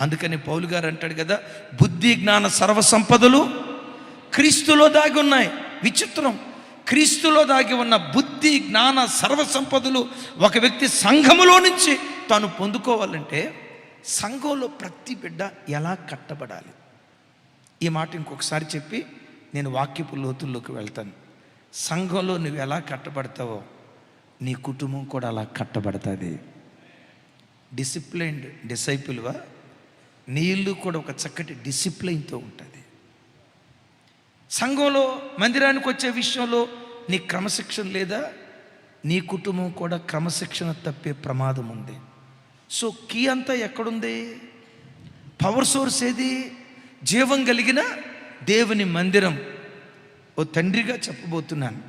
అందుకని పౌలు గారు అంటాడు కదా, బుద్ధి జ్ఞాన సర్వ సంపదలు క్రీస్తులో దాగి ఉన్నాయి. విచిత్రం, క్రీస్తులో దాగి ఉన్న బుద్ధి జ్ఞాన సర్వ సంపదలు ఒక వ్యక్తి సంఘములో నుంచి తాను పొందుకోవాలంటే సంఘంలో ప్రతి బిడ్డ ఎలా కట్టబడాలి? ఈ మాట ఇంకొకసారి చెప్పి నేను వాక్యపు లోతుల్లోకి వెళ్తాను. సంఘంలో నువ్వు ఎలా కట్టబడతావో నీ కుటుంబం కూడా అలా కట్టబడుతుంది. డిసిప్లైన్డ్ డిసైపుల్వా, నీ ఇల్లు కూడా ఒక చక్కటి డిసిప్లైన్తో ఉంటుంది. సంఘంలో మందిరానికి వచ్చే విషయంలో నీ క్రమశిక్షణ లేదా, నీ కుటుంబం కూడా క్రమశిక్షణ తప్పే ప్రమాదం ఉంది. సో కీ అంతా ఎక్కడుంది? పవర్ సోర్స్ ఏది? జీవం కలిగిన దేవుని మందిరం. ఓ తండ్రిగా చెప్పబోతున్నాను,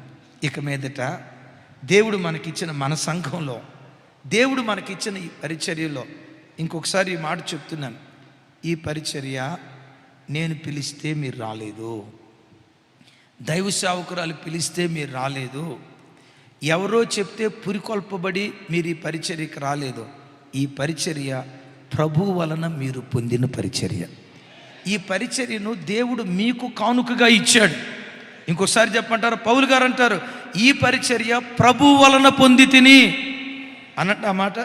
ఇక మీదట దేవుడు మనకిచ్చిన మన సంఘంలో, దేవుడు మనకిచ్చిన ఈ పరిచర్యలో ఇంకొకసారి ఈ మాట చెప్తున్నాను. ఈ పరిచర్య నేను పిలిస్తే మీరు రాలేదు, దైవ సేవకురాలు పిలిస్తే మీరు రాలేదు, ఎవరో చెప్తే పురికొల్పబడి మీరు ఈ పరిచర్యకి రాలేదు. ఈ పరిచర్య ప్రభు వలన మీరు పొందిన పరిచర్య. ఈ పరిచర్యను దేవుడు మీకు కానుకగా ఇచ్చాడు. ఇంకోసారి చెప్పంటారు, పౌలు గారు అంటారు, ఈ పరిచర్య ప్రభు వలన పొంది తిని అన్నట్టు ఆ మాట.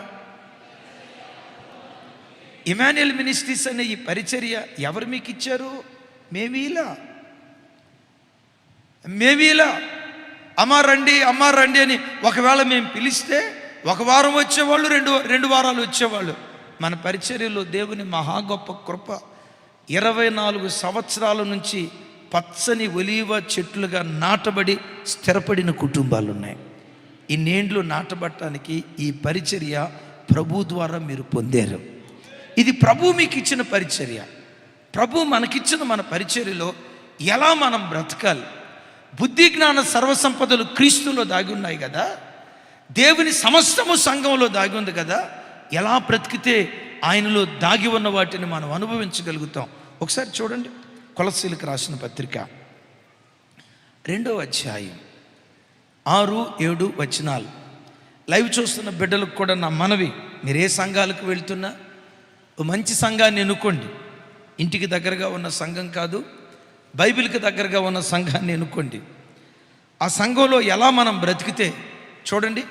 ఇమాన్యుయల్ మినిస్ట్రీస్ అనే ఈ పరిచర్య ఎవరు మీకు ఇచ్చారు? మేమీలా అమ్మా రండి అని ఒకవేళ మేము పిలిస్తే ఒక వారం వచ్చేవాళ్ళు, రెండు వారాలు వచ్చేవాళ్ళు. మన పరిచర్యలో దేవుని మహా గొప్ప కృప, 24 సంవత్సరాల నుంచి పచ్చని ఒలీవ చెట్లుగా నాటబడి స్థిరపడిన కుటుంబాలు ఉన్నాయి. ఇన్నేండ్లు నాటబడటానికి ఈ పరిచర్య ప్రభు ద్వారా మీరు పొందారు. ఇది ప్రభు మీకు ఇచ్చిన పరిచర్య. ప్రభు మనకిచ్చిన మన పరిచర్యలో ఎలా మనం బ్రతకాలి? బుద్ధి జ్ఞాన సర్వసంపదలు క్రీస్తులో దాగి ఉన్నాయి కదా, దేవుని సమస్తము సంఘంలో దాగి ఉంది కదా. ఎలా బ్రతికితే ఆయనలో దాగి ఉన్న వాటిని మనం అనుభవించగలుగుతాం? ఒకసారి చూడండి, కొలస్సీలకు రాసిన పత్రిక 2వ అధ్యాయం 6-7 వచనాలు. లైవ్ చూస్తున్న బిడ్డలకు కూడా నా మనవి, మీరు ఏ సంఘాలకు వెళ్తున్నా ఓ మంచి సంఘాన్ని ఎన్నుకోండి. ఇంటికి దగ్గరగా ఉన్న సంఘం కాదు, బైబిల్కి దగ్గరగా ఉన్న సంఘాన్ని ఎన్నుకోండి. ఆ సంఘంలో ఎలా మనం బ్రతికితే చూడండి,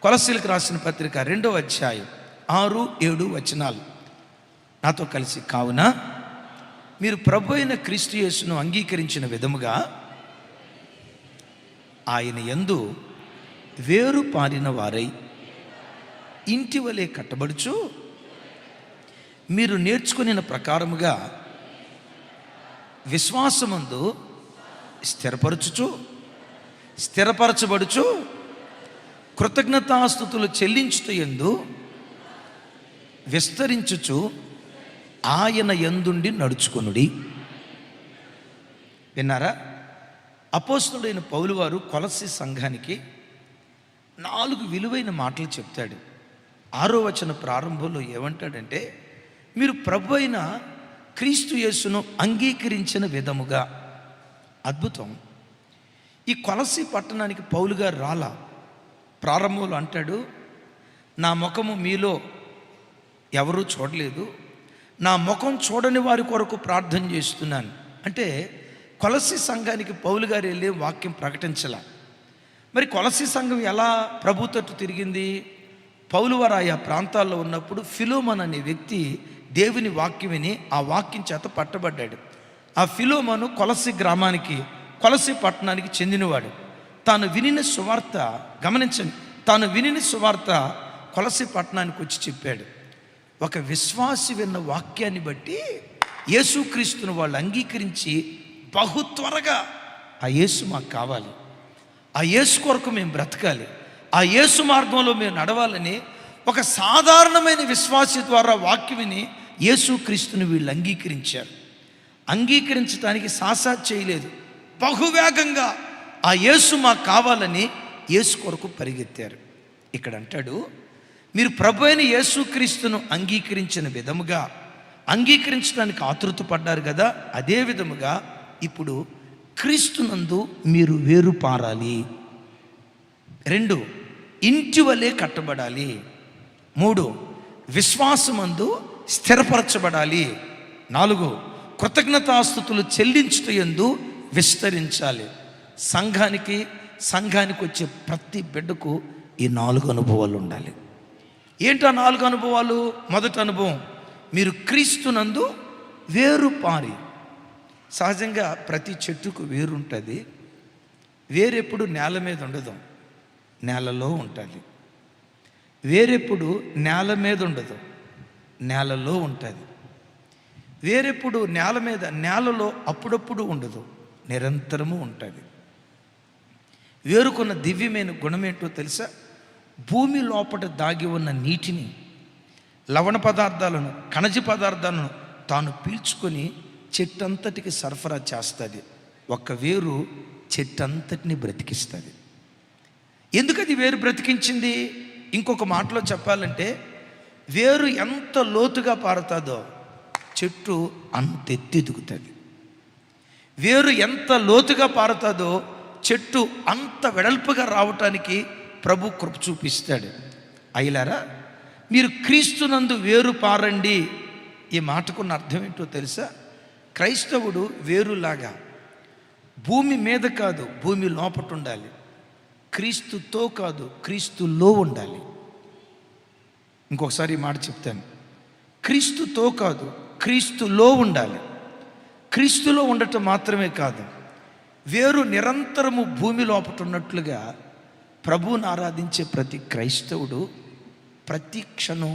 కొలస్సీలకు రాసిన పత్రిక 2వ అధ్యాయం 6-7 వచనాలు నాతో కలిసి. కావున మీరు ప్రభు అయిన క్రీస్తు యేసును అంగీకరించిన విధముగా ఆయన యందు వేరు పారిన వారై ఇంటి వలె కట్టబడుచు, మీరు నేర్చుకున్న ప్రకారముగా విశ్వాసమందు స్థిరపరచబడుచు కృతజ్ఞతాస్తుతులు చెల్లించుట యందు విస్తరించుచు ఆయన యందుండి నడుచుకొనుడి. విన్నారా? అపోస్తలుడైన పౌలు వారు కొలస్సీ సంఘానికి 4 విలువైన మాటలు చెప్తాడు. 6వ వచన ప్రారంభంలో ఏమంటాడంటే, మీరు ప్రభు అయిన క్రీస్తు యేసును అంగీకరించిన విధముగా. అద్భుతం. ఈ కొలస్సీ పట్టణానికి పౌలు గారు రాలా. ప్రారంభంలో అంటాడు, నా ముఖము మీలో ఎవరూ చూడలేదు, నా ముఖం చూడని వారి కొరకు ప్రార్థన చేస్తున్నాను. అంటే కొలస్సీ సంఘానికి పౌలు గారు వెళ్ళి వాక్యం ప్రకటించాల. మరి కొలస్సీ సంఘం ఎలా ప్రభు తట్టు తిరిగింది? పౌలు వారు ఆయా ప్రాంతాల్లో ఉన్నప్పుడు ఫిలోమోను అనే వ్యక్తి దేవుని వాక్యం విని ఆ వాక్యం చేత పట్టబడ్డాడు. ఆ ఫిలోమోను కొలస్సీ గ్రామానికి, కొలస్సీ పట్టణానికి చెందినవాడు. తాను వినిన సువార్త, గమనించండి, తాను వినిన సువార్త కొలస్సీ పట్టణానికి వచ్చి చెప్పాడు. ఒక విశ్వాసి విన్న వాక్యాన్ని బట్టి యేసుక్రీస్తును వాళ్ళు అంగీకరించి బహు త్వరగా ఆ యేసు మాకు కావాలి, ఆ యేసు కొరకు మేము బ్రతకాలి, ఆ యేసు మార్గంలో మేము నడవాలని ఒక సాధారణమైన విశ్వాసి ద్వారా వాక్యం విని యేసుక్రీస్తుని వీళ్ళు అంగీకరించారు. అంగీకరించడానికి సాసాత్ చేయలేదు, బహువేగంగా ఆ యేసు మాకు కావాలని యేసు కొరకు పరిగెత్తారు. ఇక్కడ అంటాడు, మీరు ప్రభు అయిన యేసుక్రీస్తును అంగీకరించిన విధముగా, అంగీకరించడానికి ఆతృత పడ్డారు కదా, అదే విధముగా ఇప్పుడు క్రీస్తునందు మీరు వేరు పారాలి. 2, ఇంటి వలె కట్టబడాలి. 3, విశ్వాసమందు స్థిరపరచబడాలి. 4, కృతజ్ఞతాస్తుతులు చెల్లించుటయందు విస్తరించాలి. సంఘానికి వచ్చే ప్రతి బిడ్డకు ఈ 4 అనుభవాలు ఉండాలి. ఏంటా 4 అనుభవాలు? మొదటి అనుభవం, మీరు క్రీస్తునందు వేరుపారి. సహజంగా ప్రతి చెట్టుకు వేరు ఉంటుంది. వేరెప్పుడు నేల మీద ఉండదు, నేలలో ఉంటుంది. వేరెప్పుడు నేల మీద ఉండదు, నేలలో ఉంటుంది. వేరెప్పుడు నేలలో అప్పుడప్పుడు ఉండదు, నిరంతరము ఉంటుంది. వేరుకున్న దివ్యమైన గుణమేంటో తెలుసా? భూమి లోపల దాగి ఉన్న నీటిని, లవణ పదార్థాలను, ఖనిజ పదార్థాలను తాను పీల్చుకొని చెట్టంతటికి సరఫరా చేస్తుంది. ఒక్క వేరు చెట్టంతటిని బ్రతికిస్తుంది. ఎందుకది వేరు బ్రతికించింది? ఇంకొక మాటలో చెప్పాలంటే, వేరు ఎంత లోతుగా పారుతుందో చెట్టు అంత ఎత్తిదుగుతుంది. వేరు ఎంత లోతుగా పారుతుందో చెట్టు అంత వెడల్పుగా రావటానికి ప్రభు కృప చూపిస్తాడు. అయ్యలారా, మీరు క్రీస్తునందు వేరు పారండి. ఈ మాటకున్న అర్థం ఏంటో తెలుసా? క్రైస్తవుడు వేరులాగా భూమి మీద కాదు, భూమి లోపట ఉండాలి. క్రీస్తుతో కాదు, క్రీస్తులో ఉండాలి. ఇంకొకసారి ఈ మాట చెప్తాను. క్రీస్తుతో కాదు, క్రీస్తులో ఉండాలి. క్రీస్తులో ఉండటం మాత్రమే కాదు, వేరు నిరంతరము భూమి లోపట ఉన్నట్లుగా ప్రభువుని ఆరాధించే ప్రతి క్రైస్తవుడు ప్రతి క్షణం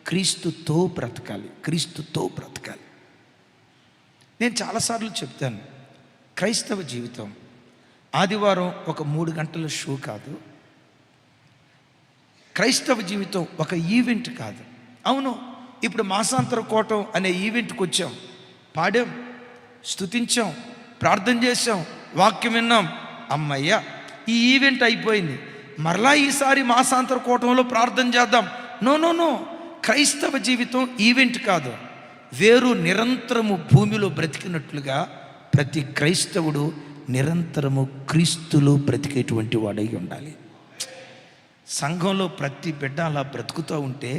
క్రీస్తుతో బ్రతకాలి, క్రీస్తుతో బ్రతకాలి. నేను చాలాసార్లు చెప్తాను, క్రైస్తవ జీవితం ఆదివారం ఒక 3 గంటల షో కాదు. క్రైస్తవ జీవితం ఒక ఈవెంట్ కాదు. అవును, ఇప్పుడు మాసాంతర కూటం అనే ఈవెంట్కి వచ్చాం, పాడాం, స్తుతించాం, ప్రార్థన చేసాం, వాక్యం విన్నాం, అమ్మయ్య ఈ ఈవెంట్ అయిపోయింది. మరలా ఈసారి మాసాంతర కూటంలో ప్రార్థన చేద్దాం. నో. క్రైస్తవ జీవితం ఈవెంట్ కాదు. వేరు నిరంతరము భూమిలో బ్రతికినట్లుగా ప్రతి క్రైస్తవుడు నిరంతరము క్రీస్తులో బ్రతికేటువంటి వాడై ఉండాలి. సంఘంలో ప్రతి బిడ్డ అలా బ్రతుకుతూ ఉంటే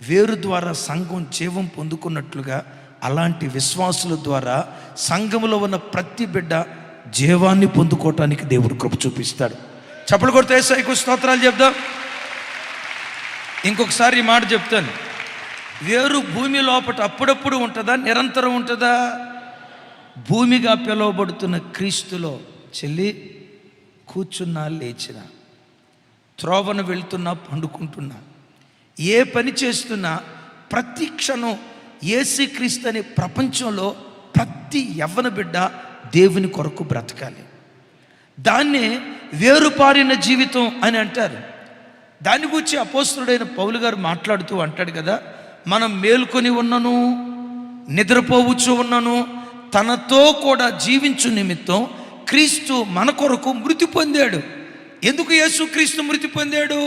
వేరు ద్వారా సంఘం జీవం పొందుకున్నట్లుగా అలాంటి విశ్వాసుల ద్వారా సంఘంలో ఉన్న ప్రతి బిడ్డ జీవాన్ని పొందుకోవటానికి దేవుడు కృప చూపిస్తాడు. చప్పలు కొడితే యేసయ్యకు స్తోత్రాలు చెప్దాం. ఇంకొకసారి ఈ మాట చెప్తాను. వేరు భూమి లోపట అప్పుడప్పుడు ఉంటుందా, నిరంతరం ఉంటుందా? భూమిగా పిలువబడుతున్న క్రీస్తులో చెల్లి కూర్చున్నా, లేచినా, త్రోవన వెళ్తున్నా, పండుకుంటున్నా, ఏ పని చేస్తున్నా ప్రతి క్షణం యేసుక్రీస్తు అనే ప్రపంచంలో ప్రతి యవ్వన బిడ్డ దేవుని కొరకు బ్రతకాలి. దాన్నే వేరుపారిన జీవితం అని అంటారు. దాని గురించి అపోస్తలుడైన పౌలు గారు మాట్లాడుతూ అంటాడు కదా, మనం మేల్కొని ఉన్నను, నిద్రపోవచ్చు ఉన్నను, తనతో కూడా జీవించు నిమిత్తం క్రీస్తు మన కొరకు మృతి పొందాడు. ఎందుకు యేసుక్రీస్తు మృతి పొందాడు?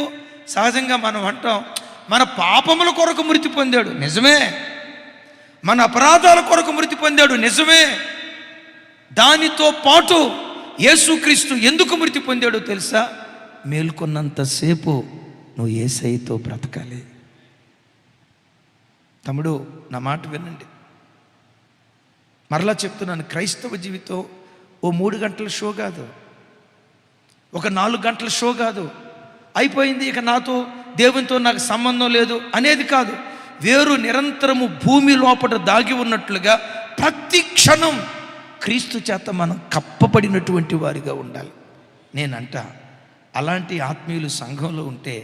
సహజంగా మనం అంటాం, మన పాపముల కొరకు మృతి పొందాడు, నిజమే. మన అపరాధాల కొరకు మృతి పొందాడు, నిజమే. దానితో పాటు యేసుక్రీస్తు ఎందుకు మృతి పొందాడో తెలుసా? మేల్కొన్నంతసేపు నువ్వు యేసయ్యతో బ్రతకాలి. తమ్ముడు, నా మాట వినండి, మరలా చెప్తున్నాను. క్రైస్తవ జీవితం ఓ 3 గంటల షో కాదు, ఒక 4 గంటల షో కాదు. అయిపోయింది, ఇక నాతో దేవునితో నాకు సంబంధం లేదు అనేది కాదు. వేరు నిరంతరము భూమి లోపల దాగి ఉన్నట్లుగా ప్రతి క్షణం క్రీస్తు చేత మనం కప్పబడినటువంటి వారిగా ఉండాలి. నేనంట, అలాంటి ఆత్మీయులు సంఘంలో ఉంటే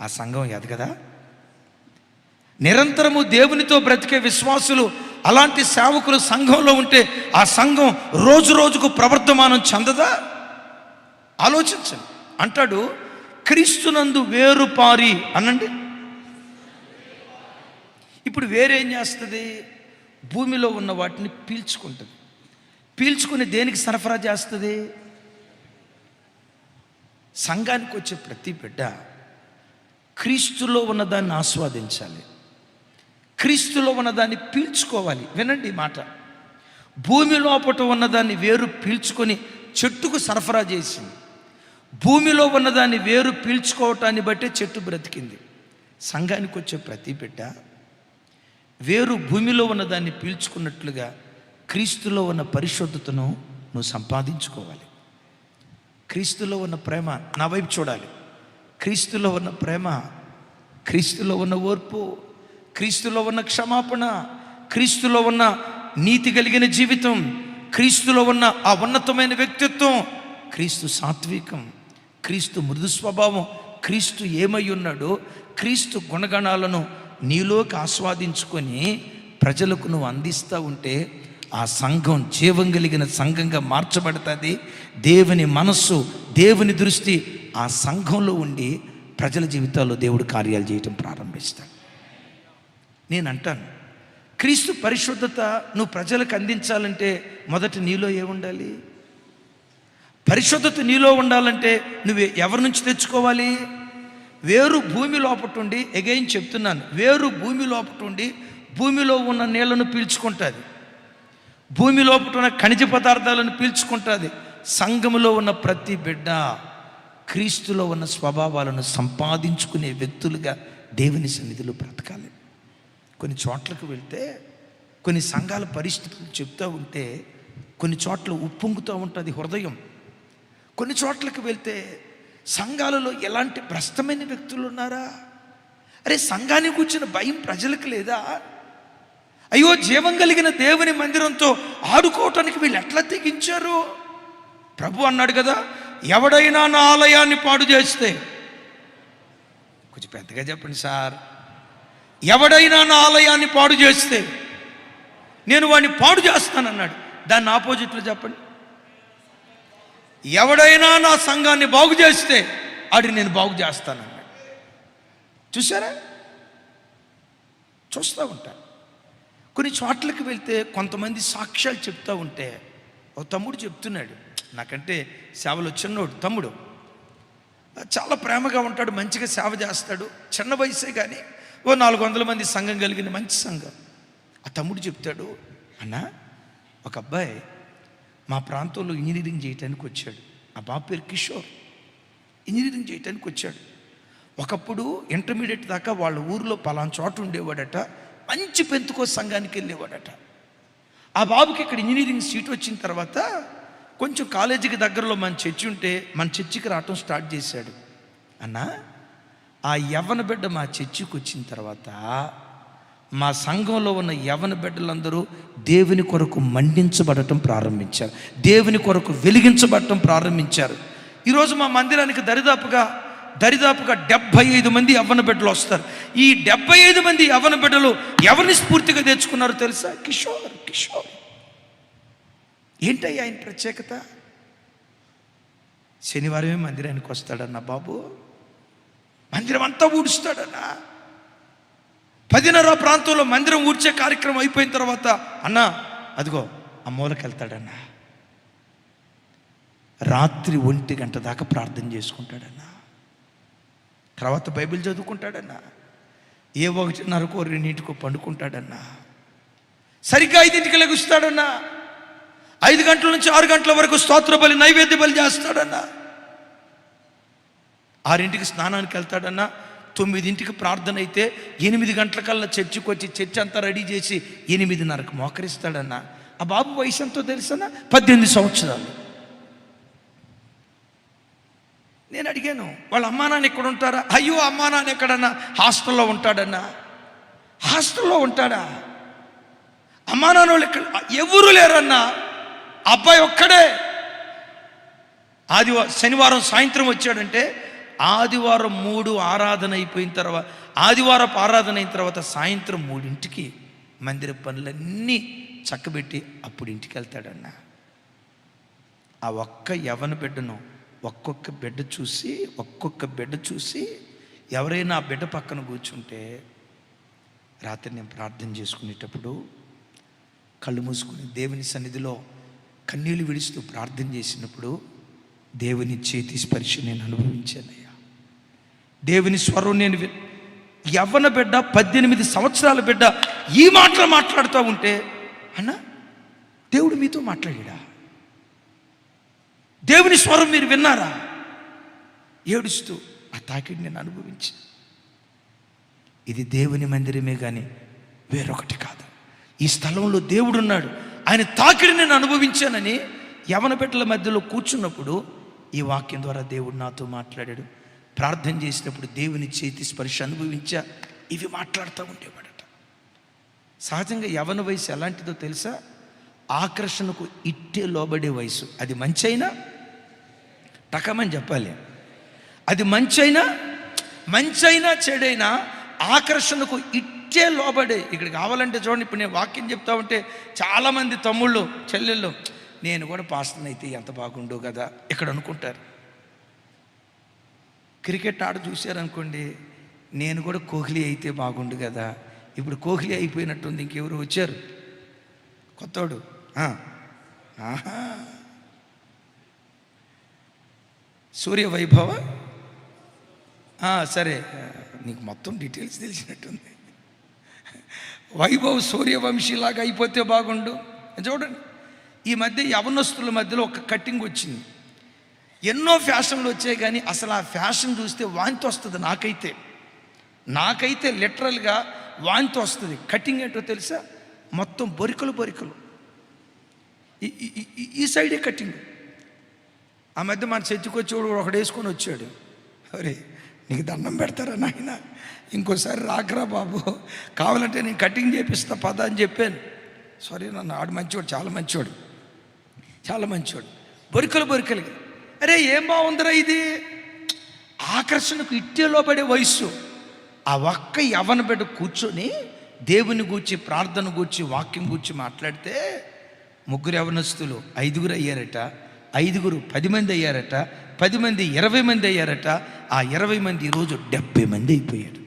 ఆ సంఘం ఎదగదా? నిరంతరము దేవునితో బ్రతికే విశ్వాసులు, అలాంటి సేవకులు సంఘంలో ఉంటే ఆ సంఘం రోజు రోజుకు ప్రవర్ధమానం చెందదా? ఆలోచించండి. అంటాడు, క్రీస్తునందు వేరుపారి అనండి. ఇప్పుడు వేరేం చేస్తుంది? భూమిలో ఉన్న వాటిని పీల్చుకుంటుంది. పీల్చుకుని దేనికి సరఫరా చేస్తుంది? సంఘానికి వచ్చే ప్రతి బిడ్డ క్రీస్తులో ఉన్నదాన్ని ఆస్వాదించాలి, క్రీస్తులో ఉన్నదాన్ని పీల్చుకోవాలి. వినండి ఈ మాట. భూమి లోపట ఉన్నదాన్ని వేరు పీల్చుకొని చెట్టుకు సరఫరా చేసింది. భూమిలో ఉన్నదాన్ని వేరు పీల్చుకోవటాన్ని బట్టే చెట్టు బ్రతికింది. సంఘానికి వచ్చే ప్రతి బిడ్డ వేరు భూమిలో ఉన్న దాన్ని పీల్చుకున్నట్లుగా క్రీస్తులో ఉన్న పరిశుద్ధతను నువ్వు సంపాదించుకోవాలి. క్రీస్తులో ఉన్న ప్రేమ నా వైపు చూడాలి. క్రీస్తులో ఉన్న ప్రేమ, క్రీస్తులో ఉన్న ఓర్పు, క్రీస్తులో ఉన్న క్షమాపణ, క్రీస్తులో ఉన్న నీతి కలిగిన జీవితం, క్రీస్తులో ఉన్న ఆ ఉన్నతమైన వ్యక్తిత్వం, క్రీస్తు సాత్వికం, క్రీస్తు మృదు స్వభావం, క్రీస్తు ఏమై ఉన్నాడో క్రీస్తు గుణగణాలను నీలోకి ఆస్వాదించుకొని ప్రజలకు నువ్వు అందిస్తూ ఉంటే ఆ సంఘం జీవం కలిగిన సంఘంగా మార్చబడుతుంది. దేవుని మనస్సు, దేవుని దృష్టి ఆ సంఘంలో ఉండి ప్రజల జీవితాల్లో దేవుడు కార్యాలు చేయటం ప్రారంభిస్తాడు. నేను అంటాను, క్రీస్తు పరిశుద్ధత నువ్వు ప్రజలకు అందించాలంటే మొదట నీలో ఏముండాలి? పరిశుద్ధత నీలో ఉండాలంటే నువ్వు ఎవరి నుంచి తెచ్చుకోవాలి? వేరు భూమి లోపటుండి, ఎగైన్ చెప్తున్నాను, వేరు భూమి లోపటుండి భూమిలో ఉన్న నీళ్లను పీల్చుకుంటుంది, భూమి లోపల ఉన్న ఖనిజ పదార్థాలను పీల్చుకుంటుంది. సంఘములో ఉన్న ప్రతి బిడ్డ క్రీస్తులో ఉన్న స్వభావాలను సంపాదించుకునే వ్యక్తులుగా దేవుని సన్నిధిలో బ్రతకాలి. కొన్ని చోట్లకు వెళ్తే కొన్ని సంఘాల పరిస్థితులు చెప్తూ ఉంటే కొన్ని చోట్ల ఉప్పొంగుతూ ఉంటుంది హృదయం. కొన్ని చోట్లకు వెళ్తే సంఘాలలో ఎలాంటి భ్రష్టమైన వ్యక్తులు ఉన్నారా? అరే, సంఘానికి కూర్చున్న భయం ప్రజలకు లేదా? అయ్యో, జీవం కలిగిన దేవుని మందిరంతో ఆడుకోవటానికి వీళ్ళు ఎట్లా తెగించారు? ప్రభు అన్నాడు కదా, ఎవడైనా నా ఆలయాన్ని పాడు చేస్తే, కొంచెం పెద్దగా చెప్పండి సార్, ఎవడైనా నా ఆలయాన్ని పాడు చేస్తే నేను వాడిని పాడు చేస్తానన్నాడు. దాన్ని ఆపోజిట్లో చెప్పండి, ఎవడైనా నా సంఘాన్ని బాగు చేస్తే ఆడిని నేను బాగు చేస్తానన్నాడు. చూసారా? చూస్తూ ఉంటాను. కొన్ని చోట్లకి వెళ్తే కొంతమంది సాక్ష్యాలు చెప్తూ ఉంటే ఒక తమ్ముడు చెప్తున్నాడు, నాకంటే సేవలు చిన్నోడు తమ్ముడు, చాలా ప్రేమగా ఉంటాడు, మంచిగా సేవ చేస్తాడు, చిన్న వయసే కానీ ఓ 400 మంది సంఘం కలిగిన మంచి సంఘం. ఆ తమ్ముడు చెప్తాడు, అన్న, ఒక అబ్బాయి మా ప్రాంతంలో ఇంజనీరింగ్ చేయటానికి వచ్చాడు. ఆ బాబు పేరు కిషోర్. ఇంజనీరింగ్ చేయటానికి వచ్చాడు. ఒకప్పుడు ఇంటర్మీడియట్ దాకా వాళ్ళ ఊరిలో పలానా చోట ఉండేవాడట, మంచి పెంతుకో సంఘానికి వెళ్ళేవాడట. ఆ బాబుకి ఇక్కడ ఇంజనీరింగ్ సీట్ వచ్చిన తర్వాత కొంచెం కాలేజీకి దగ్గరలో మన చర్చి ఉంటే మన చర్చికి రావటం స్టార్ట్ చేశాడు. అన్న, ఆ యవ్వన బిడ్డ మా చర్చికి వచ్చిన తర్వాత మా సంఘంలో ఉన్న యవ్వన బిడ్డలందరూ దేవుని కొరకు మండించబడటం ప్రారంభించారు, దేవుని కొరకు వెలిగించబడటం ప్రారంభించారు. ఈరోజు మా మందిరానికి దరిదాపుగా 75 మంది యవ్వన బిడ్డలు వస్తారు. ఈ 75 మంది యవ్వన బిడ్డలు ఎవరిని స్ఫూర్తిగా తెచ్చుకున్నారో తెలుసా? కిషోర్. ఏంటయ్యా ఆయన ప్రత్యేకత? శనివారమే మందిరానికి వస్తాడన్న బాబు, మందిరం అంతా ఊడుస్తాడన్నా. 10:30 ప్రాంతంలో మందిరం ఊడ్చే కార్యక్రమం అయిపోయిన తర్వాత, అన్నా అదిగో ఆ మూలకి వెళ్తాడన్నా. రాత్రి 1 గంట దాకా ప్రార్థన చేసుకుంటాడన్నా. తర్వాత బైబిల్ చదువుకుంటాడన్నా. ఏ 1:30కో 2:00కో పండుకుంటాడన్నా. సరిగ్గా 5ంటికి లెగుస్తాడన్నా. 5 గంటల నుంచి 6 గంటల వరకు స్తోత్ర బలి, నైవేద్య బలి చేస్తాడన్నా. 6ంటికి స్నానానికి వెళ్తాడన్నా. 9ంటికి ప్రార్థన అయితే 8 గంటలకల్లా చర్చికి వచ్చి చర్చ్ అంతా రెడీ చేసి 8:30కు మోకరిస్తాడన్నా. ఆ బాబు వయసు ఎంతో తెలుసన్నా? 18 సంవత్సరాలు. నేను అడిగాను, వాళ్ళ అమ్మా నాన్న ఎక్కడ ఉంటారా? అయ్యో, అమ్మా నాన్న ఎక్కడన్నా? హాస్టల్లో ఉంటాడన్నా. హాస్టల్లో ఉంటాడా? అమ్మా నాన్న వాళ్ళు ఎక్కడ? ఎవరు లేరన్నా. అబ్బాయి ఒక్కడే. శనివారం సాయంత్రం వచ్చాడంటే ఆదివారం 3 ఆరాధన అయిపోయిన తర్వాత, ఆదివారపు ఆరాధన అయిన తర్వాత సాయంత్రం 3ంటికి మందిర పనులన్నీ చక్కబెట్టి అప్పుడు ఇంటికి వెళ్తాడన్నా. ఆ ఒక్క యవ్వన బిడ్డను ఒక్కొక్క బిడ్డ చూసి ఎవరైనా ఆ బిడ్డ పక్కన కూర్చుంటే, రాత్రి నేను ప్రార్థన చేసుకునేటప్పుడు కళ్ళు మూసుకుని దేవుని సన్నిధిలో కన్నీళ్ళు విడుస్తూ ప్రార్థన చేసినప్పుడు దేవుని చేతి స్పర్శ నేను అనుభవించానయ్యా. దేవుని స్వరం నేను యవ్వన బిడ్డ, 18 సంవత్సరాల బిడ్డ ఈ మాటలు మాట్లాడుతూ ఉంటే, అన్నా దేవుడు మీతో మాట్లాడా? దేవుని స్వరం మీరు విన్నారా? ఏడుస్తూ ఆ తాకిడి నేను అనుభవించి, ఇది దేవుని మందిరమే కానీ వేరొకటి కాదు. ఈ స్థలంలో దేవుడున్నాడు, ఆయన తాకిడి నేను అనుభవించానని యవన బిడ్డల మధ్యలో కూర్చున్నప్పుడు ఈ వాక్యం ద్వారా దేవుడు నాతో మాట్లాడాడు. ప్రార్థన చేసినప్పుడు దేవుని చేతి స్పర్శ అనుభవించా. ఇవి మాట్లాడుతూ ఉండేవాడట. సహజంగా యవన వయసు ఎలాంటిదో తెలుసా? ఆకర్షణకు ఇట్టే లోబడే వయసు. అది మంచి అయినా టకమని చెప్పాలి. అది మంచి అయినా చెడైనా ఆకర్షణకు ఇట్టే లోబడే. ఇక్కడ కావాలంటే చూడండి, ఇప్పుడు నేను వాక్యం చెప్తా ఉంటే చాలామంది తమ్ముళ్ళు చెల్లెళ్ళు నేను కూడా పాస్టర్ని అయితే ఎంత బాగుండో కదా ఇక్కడ అనుకుంటారు. క్రికెట్ ఆడ చూశారనుకోండి, నేను కూడా కోహ్లీ అయితే బాగుండు కదా. ఇప్పుడు కోహ్లీ అయిపోయినట్టుంది, ఇంకెవరు వచ్చారు కొత్తోడు. సూర్య వైభవ, సరే నీకు మొత్తం డీటెయిల్స్ తెలిసినట్టుంది. వైభవ్ సూర్యవంశీలాగా అయిపోతే బాగుండు. చూడండి, ఈ మధ్య యవనస్తుల మధ్యలో ఒక కటింగ్ వచ్చింది. ఎన్నో ఫ్యాషన్లు వచ్చాయి, కానీ అసలు ఆ ఫ్యాషన్ చూస్తే వాంతి వస్తుంది. నాకైతే లిటరల్గా వాంతి వస్తుంది. కటింగ్ ఏంటో తెలుసా? మొత్తం బొరికలు ఈ సైడే కటింగ్. ఆ మధ్య మన చర్చికి వచ్చేవాడు ఒకడు వేసుకొని వచ్చాడు. అరే నీకు దండం పెడతారా నాయన, ఇంకోసారి రాకరా బాబు, కావాలంటే నేను కటింగ్ చేపిస్తా పద అని చెప్పాను. సారీ నన్ను, ఆడు మంచివాడు, చాలా మంచివాడు. బొరికలు. అరే ఏం బాగుందిరా ఇది. ఆకర్షణకు ఇట్టే లోబడే వయస్సు. ఆ ఒక్క యవన బిడ్డ కూర్చొని దేవుని గూర్చి, ప్రార్థన గూర్చి, వాక్యం గూర్చి మాట్లాడితే 3 యవనస్తులు 5 అయ్యారట, 5 10 మంది అయ్యారట, 10 మంది 20 మంది అయ్యారట. ఆ 20 మంది ఈరోజు 70 మంది అయిపోయారు.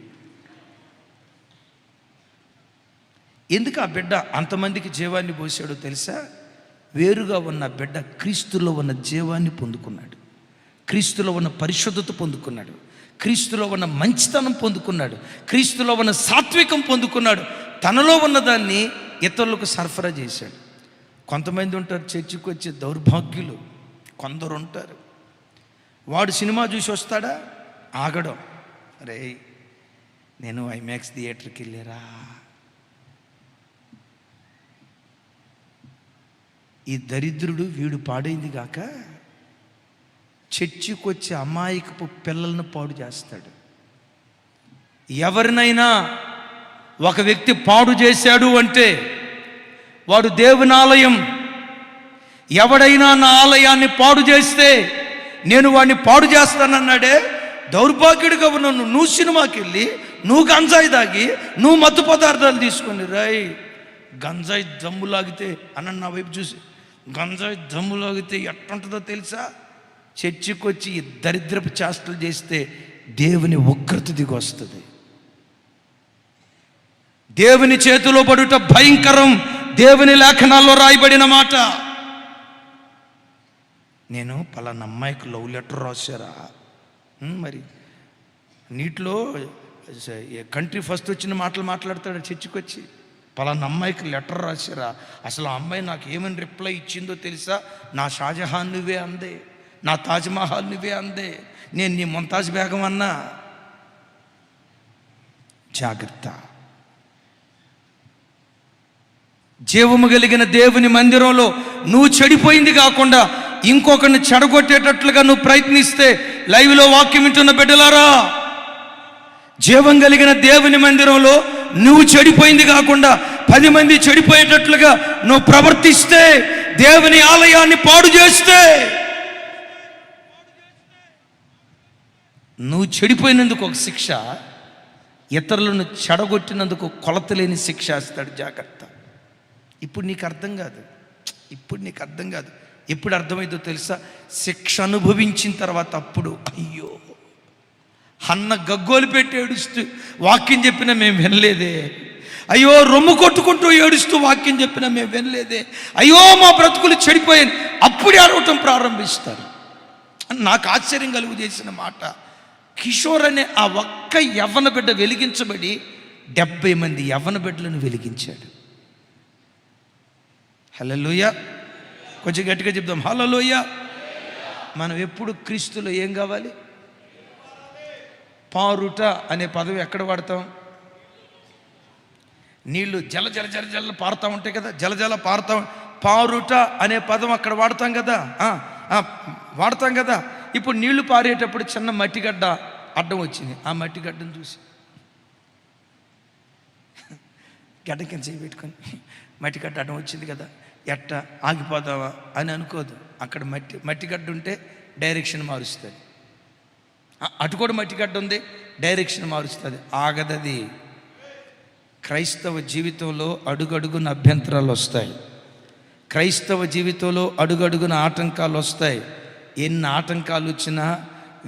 ఎందుకు ఆ బిడ్డ అంతమందికి జీవాన్ని పోసాడో తెలుసా? వేరుగా ఉన్న బిడ్డ క్రీస్తులో ఉన్న జీవాన్ని పొందుకున్నాడు, క్రీస్తులో ఉన్న పరిశుద్ధత పొందుకున్నాడు, క్రీస్తులో ఉన్న మంచితనం పొందుకున్నాడు, క్రీస్తులో ఉన్న సాత్వికం పొందుకున్నాడు. తనలో ఉన్నదాన్ని ఇతరులకు సరఫరా చేశాడు. కొంతమంది ఉంటారు చర్చికి వచ్చే దౌర్భాగ్యులు, కొందరు ఉంటారు. వాడు సినిమా చూసి వస్తాడా, ఆగడం. అరే నేను ఐమాక్స్ థియేటర్కి వెళ్ళారా, ఈ దరిద్రుడు వీడు పాడైంది కాక చర్చికి వచ్చే అమాయకపు పిల్లలను పాడు చేస్తాడు. ఎవరినైనా ఒక వ్యక్తి పాడు చేశాడు అంటే వాడు దేవుని ఆలయం. ఎవడైనా నా ఆలయాన్ని పాడు చేస్తే నేను వాడిని పాడు చేస్తానన్నాడే. దౌర్భాగ్యుడిగా ఉన్న నువ్వు సినిమాకి వెళ్ళి, నువ్వు గంజాయి తాగి, నువ్వు మత్తు పదార్థాలు తీసుకొని రాయి. గంజాయి దమ్ము లాగితే అన్న నా వైపు చూసి, గంజాయి దమ్ము లాగితే ఎట్టుంటుందో తెలుసా? చర్చికి వచ్చి ఈ దరిద్రపు చేష్టలు చేస్తే దేవుని ఉగ్రత దిగి వస్తుంది. దేవుని చేతిలో పడుట భయంకరం. దేవుని లేఖనాల్లో రాయబడిన మాట. నేను పలానా అమ్మాయికి లవ్ లెటర్ రాశారా, మరి నీటిలో కంట్రీ ఫస్ట్ వచ్చిన మాటలు మాట్లాడతాడు చర్చికి వచ్చి. పలానా అమ్మాయికి లెటర్ రాశారా, అసలు ఆ అమ్మాయి నాకు ఏమని రిప్లై ఇచ్చిందో తెలుసా? నా షాజహాన్ నువ్వే అందే, నా తాజ్మహల్ నువ్వే అందే, నేను నీ ముంతాజ్ బేగం అన్నా. జాగ్రత్త. జీవము కలిగిన దేవుని మందిరంలో నువ్వు చెడిపోయింది కాకుండా ఇంకొకరిని చెడగొట్టేటట్లుగా నువ్వు ప్రయత్నిస్తే, లైవ్లో వాక్యం వింటున్న బిడ్డలారా, జీవం కలిగిన దేవుని మందిరంలో నువ్వు చెడిపోయింది కాకుండా 10 మంది చెడిపోయేటట్లుగా నువ్వు ప్రవర్తిస్తే, దేవుని ఆలయాన్ని పాడు చేస్తే, నువ్వు చెడిపోయినందుకు ఒక శిక్ష, ఇతరులను చెడగొట్టినందుకు కొలత లేని శిక్ష ఇస్తాడు. జాగ్రత్త. ఇప్పుడు నీకు అర్థం కాదు. ఎప్పుడు అర్థమైందో తెలుసా? శిక్ష అనుభవించిన తర్వాత. అప్పుడు అయ్యో అన్న గగ్గోలు పెట్టి ఏడుస్తూ వాక్యం చెప్పినా మేము వినలేదే, అయ్యో రొమ్ము కొట్టుకుంటూ ఏడుస్తూ వాక్యం చెప్పినా మేము వినలేదే, అయ్యో మా బ్రతుకులు చెడిపోయాను. అప్పుడే అరవటం ప్రారంభిస్తారు. నాకు ఆశ్చర్యం కలుగు చేసిన మాట, కిషోర్ అనే ఆ ఒక్క యవ్వన బిడ్డ వెలిగించబడి 70 మంది యవ్వన బిడ్డలను వెలిగించాడు. హల్లెలూయా. కొంచెం గట్టిగా చెప్దాం, హల్లెలూయా. మనం ఎప్పుడు క్రీస్తులో ఏం కావాలి? పారుట అనే పదవి ఎక్కడ వాడతాం? నీళ్లు జల జల జల జల పారుతూ ఉంటాయి కదా, జల జల పారుతా. పారుట అనే పదం అక్కడ వాడతాం కదా, వాడతాం కదా. ఇప్పుడు నీళ్లు పారేటప్పుడు చిన్న మట్టిగడ్డ అడ్డం వచ్చింది. ఆ మట్టిగడ్డను చూసి గడ్డ కింద చేయి పెట్టుకొని మట్టిగడ్డ అడ్డం వచ్చింది కదా, ఎట్ట ఆగిపోదావా అని అనుకోదు. అక్కడ మట్టిగడ్డ ఉంటే డైరెక్షన్ మారుస్తుంది. అటు కూడా మట్టిగడ్డ ఉంది, డైరెక్షన్ మారుస్తుంది, ఆగదది. క్రైస్తవ జీవితంలో అడుగడుగున అభ్యంతరాలు వస్తాయి. క్రైస్తవ జీవితంలో అడుగడుగున ఆటంకాలు వస్తాయి. ఎన్ని ఆటంకాలు వచ్చినా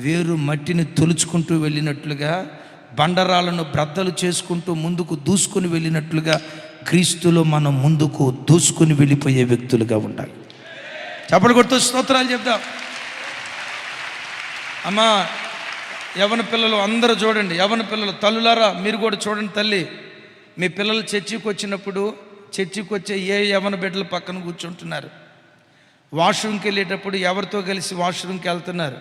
వేరు మట్టిని తొలుచుకుంటూ వెళ్ళినట్లుగా, బండరాలను బ్రద్దలు చేసుకుంటూ ముందుకు దూసుకుని వెళ్ళినట్లుగా క్రీస్తులో మనం ముందుకు దూసుకుని వెళ్ళిపోయే వ్యక్తులుగా ఉండాలి. చప్పట్లు కొడుతూ స్తోత్రాలు చెప్దాం. అమ్మా, యవన పిల్లలు అందరూ చూడండి, యవన పిల్లలు తల్లులారా మీరు కూడా చూడండి. తల్లి, మీ పిల్లలు చర్చికి వచ్చినప్పుడు చర్చికి వచ్చే ఏ యవన బిడ్డలు పక్కన కూర్చుంటున్నారు? వాష్రూమ్కి వెళ్ళేటప్పుడు ఎవరితో కలిసి వాష్రూమ్కి వెళ్తున్నారు?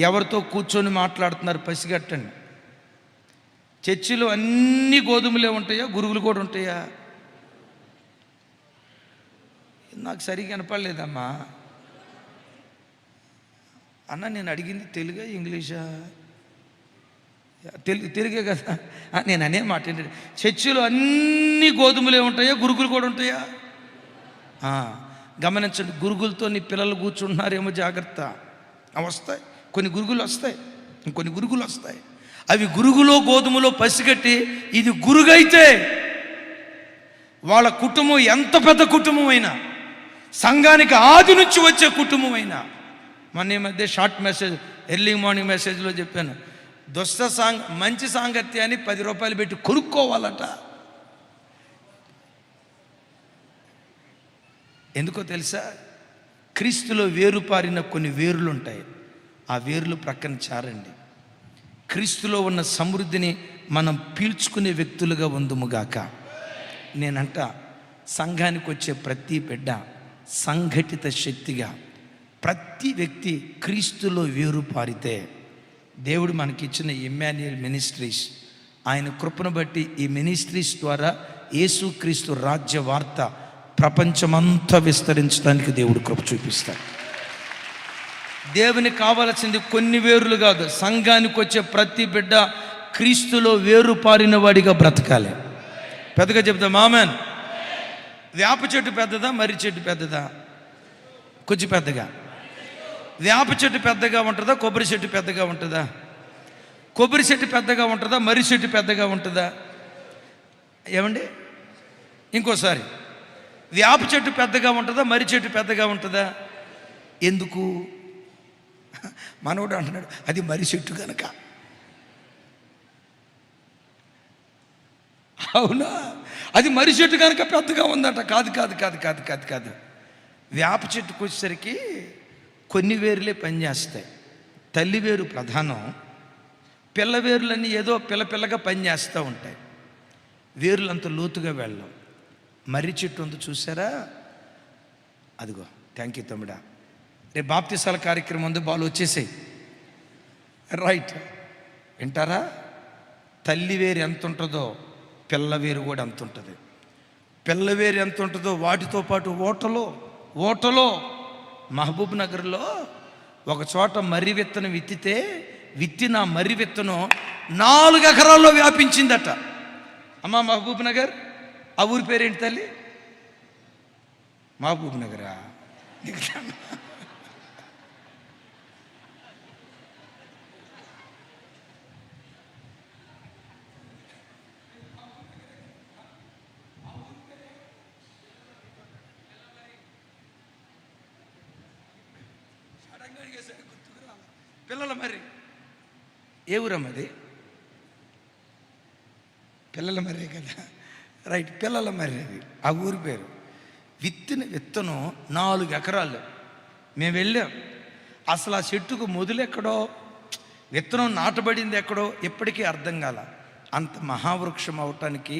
ఎవరితో కూర్చొని మాట్లాడుతున్నారు? పసిగట్టండి. చర్చిలో అన్ని గోధుమలే ఉంటాయా, గురుగులు కూడా ఉంటాయా? నాకు సరిగ్గా కనపడలేదమ్మా. అన్న నేను అడిగింది తెలుగా ఇంగ్లీషా? తెలుగే కదా. నేను అనే మాట ఏంటంటే, చర్చిలో అన్ని గోధుమలే ఉంటాయా, గురుగులు కూడా ఉంటాయా? గమనించండి, గురుగులతో నీ పిల్లలు కూర్చుంటున్నారేమో, జాగ్రత్త. వస్తాయి కొన్ని గురుగులు, వస్తాయి ఇంకొన్ని గురుగులు వస్తాయి. అవి గురుగులో గోధుమలో పసిగట్టి, ఇది గురుగైతే వాళ్ళ కుటుంబం ఎంత పెద్ద కుటుంబం అయినా, సంఘానికి ఆది నుంచి వచ్చే కుటుంబం అయినా. మొన్న ఈ మధ్య షార్ట్ మెసేజ్, ఎర్లీ మార్నింగ్ మెసేజ్లో చెప్పాను, మంచి సాంగత్యాన్ని 10 రూపాయలు పెట్టి కొనుక్కోవాలట. ఎందుకో తెలుసా? క్రీస్తులో వేరుపారిన కొన్ని వేర్లు ఉంటాయి. ఆ వేర్లు ప్రక్కన చారండి. క్రీస్తులో ఉన్న సమృద్ధిని మనం పీల్చుకునే వ్యక్తులుగా ఉందుముగాక. నేనంట, సంఘానికి వచ్చే ప్రతి బిడ్డ సంఘటిత శక్తిగా, ప్రతి వ్యక్తి క్రీస్తులో వేరుపారితే, దేవుడు మనకిచ్చిన ఇమ్మాన్యుయల్ మినిస్ట్రీస్, ఆయన కృపను బట్టి ఈ మినిస్ట్రీస్ ద్వారా యేసుక్రీస్తు రాజ్య వార్త ప్రపంచమంతా విస్తరించడానికి దేవుడు కృప చూపిస్తాడు. దేవునికి కావాల్సింది కొన్ని వేరులు కాదు, సంఘానికి వచ్చే ప్రతి బిడ్డ క్రీస్తులో వేరుపారిన వాడిగా బ్రతకాలి. పెద్దగా చెప్తాం ఆమెన్. వేప చెట్టు పెద్దదా, మర్రి చెట్టు పెద్దదా? కొంచెం పెద్దగా. వేప చెట్టు పెద్దగా ఉంటుందా, కొబ్బరి చెట్టు పెద్దగా ఉంటుందా? కొబ్బరి చెట్టు పెద్దగా ఉంటుందా, మర్రి చెట్టు పెద్దగా ఉంటుందా? ఏమండి, ఇంకోసారి, వేప చెట్టు పెద్దగా ఉంటుందా, మర్రి చెట్టు పెద్దగా ఉంటుందా? ఎందుకు? మనోడు అంటున్నాడు, అది మర్రి చెట్టు కనుక. అవునా? అది మర్రి చెట్టు కనుక పెద్దగా ఉందట. కాదు కాదు కాదు కాదు కాదు కాదు వేప చెట్టుకు వచ్చేసరికి కొన్ని వేరులే పనిచేస్తాయి. తల్లి వేరు ప్రధానం, పిల్ల వేరులన్నీ ఏదో పిల్లగా పనిచేస్తూ ఉంటాయి. వేర్లు అంత లోతుగా వెళ్ళం. మర్రి చెట్టు ఉంది చూసారా? అదిగో, థ్యాంక్ యూ తమ్ముడా. రేపు బాప్తిసాల కార్యక్రమం ఉంది, బాలు వచ్చేసాయి. రైట్, వింటారా? తల్లి వేరు ఎంత ఉంటుందో పిల్ల వేరు కూడా అంత ఉంటుంది. పిల్ల వేరు ఎంత ఉంటుందో వాటితో పాటు ఓటలో మహబూబ్ నగర్లో ఒక చోట మర్రి విత్తనం విత్తిన మర్రి విత్తనం 4 ఎకరాల్లో వ్యాపించిందట. అమ్మా, మహబూబ్ నగర్, ఆ ఊరి పేరేంటి తల్లి? మహబూబ్ నగరా? పిల్లల మర్రి. ఏ ఊరమ్మది? పిల్లల మర్రే కదా. రైట్, పిల్లల మర్రి అది ఆ ఊరి పేరు. విత్తిన విత్తనం 4 ఎకరాలు. మేము వెళ్ళాం. అసలు ఆ చెట్టుకు మొదలెక్కడో, విత్తనం నాటబడింది ఎక్కడో ఎప్పటికీ అర్థం కాల. అంత మహావృక్షం అవటానికి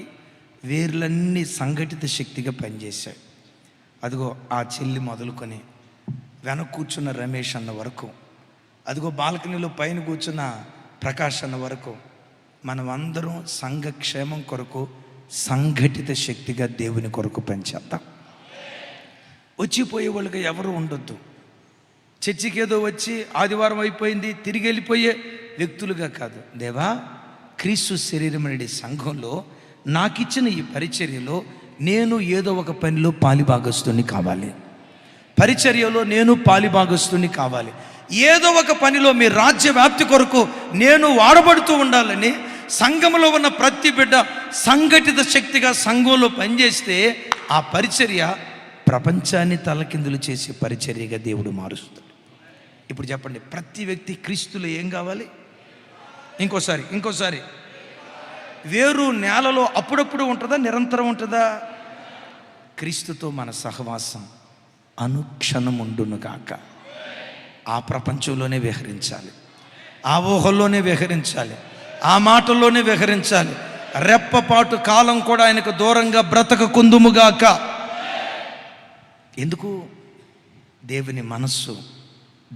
వేర్లన్నీ సంఘటిత శక్తిగా పనిచేశాయి. అదిగో ఆ చెల్లి మొదలుకొని వెనక కూర్చున్న రమేష్ అన్న వరకు, అదిగో బాల్కనీలో పైన కూర్చున్న ప్రకాష్ అన్న వరకు, మనం అందరం సంఘ క్షేమం కొరకు సంఘటిత శక్తిగా దేవుని కొరకు పనిచేద్దాం. వచ్చిపోయే వాళ్ళకి ఎవరు ఉండొద్దు. చర్చికి ఏదో వచ్చి ఆదివారం అయిపోయింది తిరిగి వెళ్ళిపోయే వ్యక్తులుగా కాదు. దేవా, క్రీస్తు శరీరమనే సంఘంలో నాకిచ్చిన ఈ పరిచర్యలో నేను ఏదో ఒక పనిలో పాలిభాగస్తుని కావాలి. పరిచర్యలో నేను పాలిభాగస్తుని కావాలి. ఏదో ఒక పనిలో మీ రాజ్య వ్యాప్తి కొరకు నేను వాడబడుతూ ఉండాలని సంఘంలో ఉన్న ప్రతి బిడ్డ సంఘటిత శక్తిగా సంఘంలో పనిచేస్తే ఆ పరిచర్య ప్రపంచాన్ని తలకిందులు చేసే పరిచర్యగా దేవుడు మారుస్తాడు. ఇప్పుడు చెప్పండి, ప్రతి వ్యక్తి క్రీస్తులో ఏం కావాలి? ఇంకోసారి వేరు నేలలో అప్పుడప్పుడు ఉంటుందా, నిరంతరం ఉంటుందా? క్రీస్తుతో మన సహవాసం అనుక్షణం ఉండును గాక. ఆ ప్రపంచంలోనే విహరించాలి, ఆ ఊహల్లోనే విహరించాలి, ఆ మాటల్లోనే విహరించాలి. రెప్పపాటు కాలం కూడా ఆయనకు దూరంగా బ్రతకకుందుముగాక. ఎందుకు? దేవుని మనస్సు,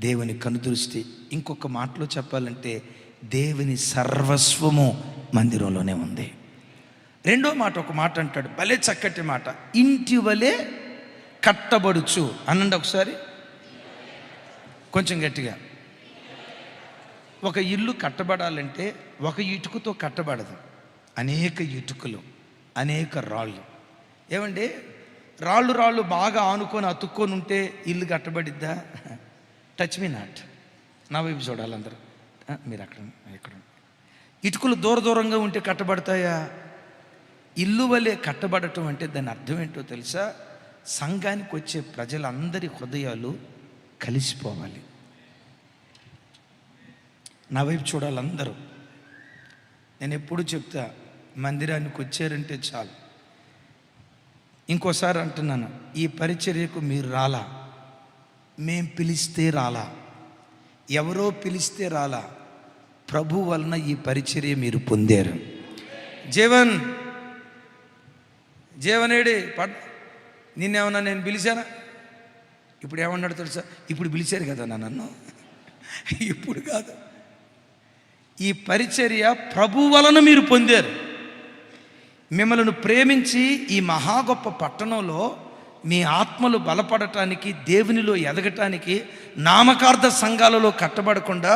దేవుని కనుదృష్టి. ఇంకొక మాటలో చెప్పాలంటే దేవుని సర్వస్వము మందిరంలోనే ఉంది. రెండో మాట, ఒక మాట అంటాడు, భలే చక్కటి మాట, ఇంటి వలె కట్టబడుచు అనండి ఒకసారి, కొంచెం గట్టిగా. ఒక ఇల్లు కట్టబడాలంటే ఒక ఇటుకతో కట్టబడదు, అనేక ఇటుకలు, అనేక రాళ్ళు. ఏమండి, రాళ్ళు బాగా ఆనుకొని అతుక్కొని ఉంటే ఇల్లు కట్టబడిద్దా? Touch me not. నా వైపు చూడాలి అందరూ. మీరు ఇక్కడ ఇటుకలు దూరంగా ఉంటే కట్టబడతాయా? ఇల్లు వలె కట్టబడటం అంటే దాని అర్థం ఏంటో తెలుసా? సంఘానికి వచ్చే ప్రజలందరి హృదయాలు కలిసిపోవాలి. నా వైపు చూడాలి అందరూ. నేను ఎప్పుడు చెప్తా, మందిరానికి వచ్చారంటే చాలు. ఇంకోసారి అంటున్నాను, ఈ పరిచర్యకు మీరు రాలా, మేం పిలిస్తే రాలా, ఎవరో పిలిస్తే రాలా, ప్రభు వలన ఈ పరిచర్య మీరు పొందారు. జీవనేడి నిన్నేమన్నా నేను పిలిచానా? ఇప్పుడు ఏమన్నాడు తెలుసా? ఇప్పుడు పిలిచారు కదా నన్ను, ఇప్పుడు కాదు. ఈ పరిచర్య ప్రభు వలన మీరు పొందారు. మిమ్మల్ని ప్రేమించి ఈ మహా గొప్ప పట్టణంలో మీ ఆత్మలు బలపడటానికి, దేవునిలో ఎదగటానికి, నామకార్థ సంఘాలలో కట్టబడకుండా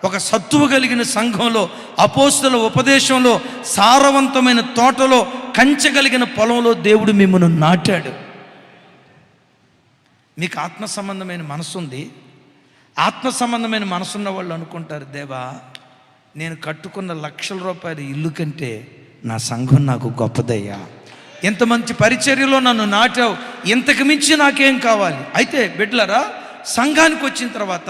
ఒక సత్తువ కలిగిన సంఘంలో, అపోస్తల ఉపదేశంలో, సారవంతమైన తోటలో, కంచె కలిగిన పొలంలో దేవుడు మిమ్మల్ని నాటాడు. మీకు ఆత్మ సంబంధమైన మనసు ఉంది. ఆత్మ సంబంధమైన మనసున్న వాళ్ళు అనుకుంటారు, దేవా, నేను కట్టుకున్న లక్షల రూపాయల ఇల్లు కంటే నా సంఘం నాకు గొప్పదయ్యా, ఎంత మంచి పరిచర్యలో నన్ను నాటావు, ఇంతకు మించి నాకేం కావాలి? అయితే బిడ్డలారా, సంఘానికి వచ్చిన తర్వాత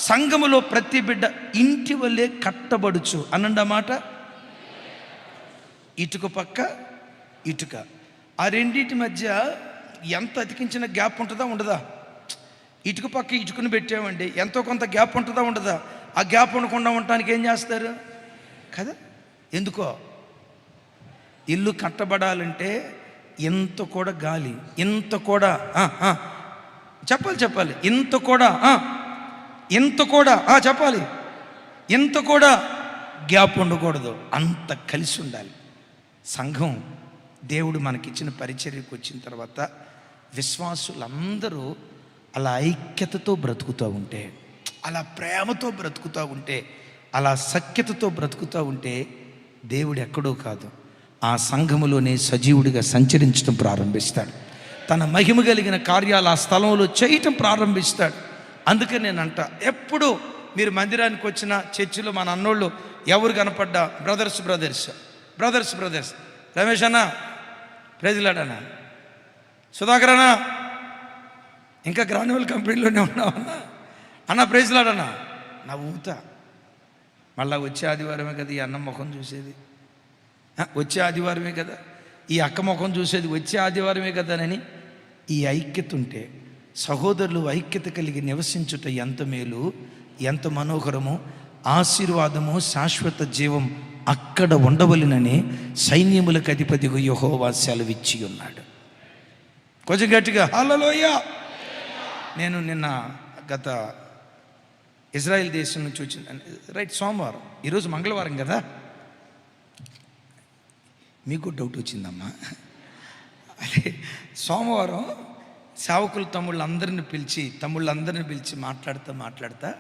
సంఘములో ప్రతి బిడ్డ ఇంటి వల్లే కట్టబడుచు అనండి. ఆ మాట, ఇటుక పక్క ఇటుక, ఆ రెండింటి మధ్య ఎంత అతికించిన గ్యాప్ ఉంటుందా ఉండదా? ఇటుక పక్క ఇటుకను పెట్టామండి, ఎంతో కొంత గ్యాప్ ఉంటుందా ఉండదా? ఆ గ్యాప్ ఉండకుండా ఉండటానికి ఏం చేస్తారు కదా? ఎందుకో, ఇల్లు కట్టబడాలంటే ఇంత కూడా గాలి, ఇంత కూడా చెప్పాలి, ఇంత కూడా చెప్పాలి, ఇంత కూడా గ్యాప్ ఉండకూడదు, అంత కలిసి ఉండాలి. సంఘం దేవుడు మనకిచ్చిన పరిచర్యకు వచ్చిన తర్వాత విశ్వాసులందరూ అలా ఐక్యతతో బ్రతుకుతూ ఉంటే, అలా ప్రేమతో బ్రతుకుతూ ఉంటే, అలా సఖ్యతతో బ్రతుకుతూ ఉంటే దేవుడు ఎక్కడో కాదు, ఆ సంఘములోనే సజీవుడిగా సంచరించడం ప్రారంభిస్తాడు. తన మహిమ కలిగిన కార్యాలు ఆ స్థలంలో చేయటం ప్రారంభిస్తాడు. అందుకని నేనంట, ఎప్పుడు మీరు మందిరానికి వచ్చిన చర్చిలో మన అన్నోళ్ళు ఎవరు కనపడ్డా బ్రదర్స్ రమేష్ అన్న, ప్రెజిలాడన్నా, సుధాకర్ అన్న, ఇంకా గ్రాన్యువల్ కంపెనీలోనే ఉన్నావన్నా, అన్న ప్రెజిలాడన్నా, నా ఊత. మళ్ళా వచ్చే ఆదివారమే కదా ఈ అన్న ముఖం చూసేది, వచ్చే ఆదివారమే కదా ఈ అక్క ముఖం చూసేది, వచ్చే ఆదివారమే కదానని ఈ ఐక్యత ఉంటే, సహోదరులు ఐక్యత కలిగి నివసించుట ఎంత మేలు, ఎంత మనోహరము, ఆశీర్వాదము, శాశ్వత జీవం అక్కడ ఉండవలెనని సైన్యములకు అధిపతిగా యెహోవా సెలవిచ్చి ఉన్నాడు. కొంచెం గట్టిగా హల్లెలూయా. నేను నిన్న గత ఇజ్రాయెల్ దేశం నుంచి వచ్చిన సోమవారం, ఈరోజు మంగళవారం కదా, మీకు డౌట్ వచ్చిందమ్మా. అదే సోమవారం సేవకులు తమ్ముళ్ళందరిని పిలిచి మాట్లాడుతా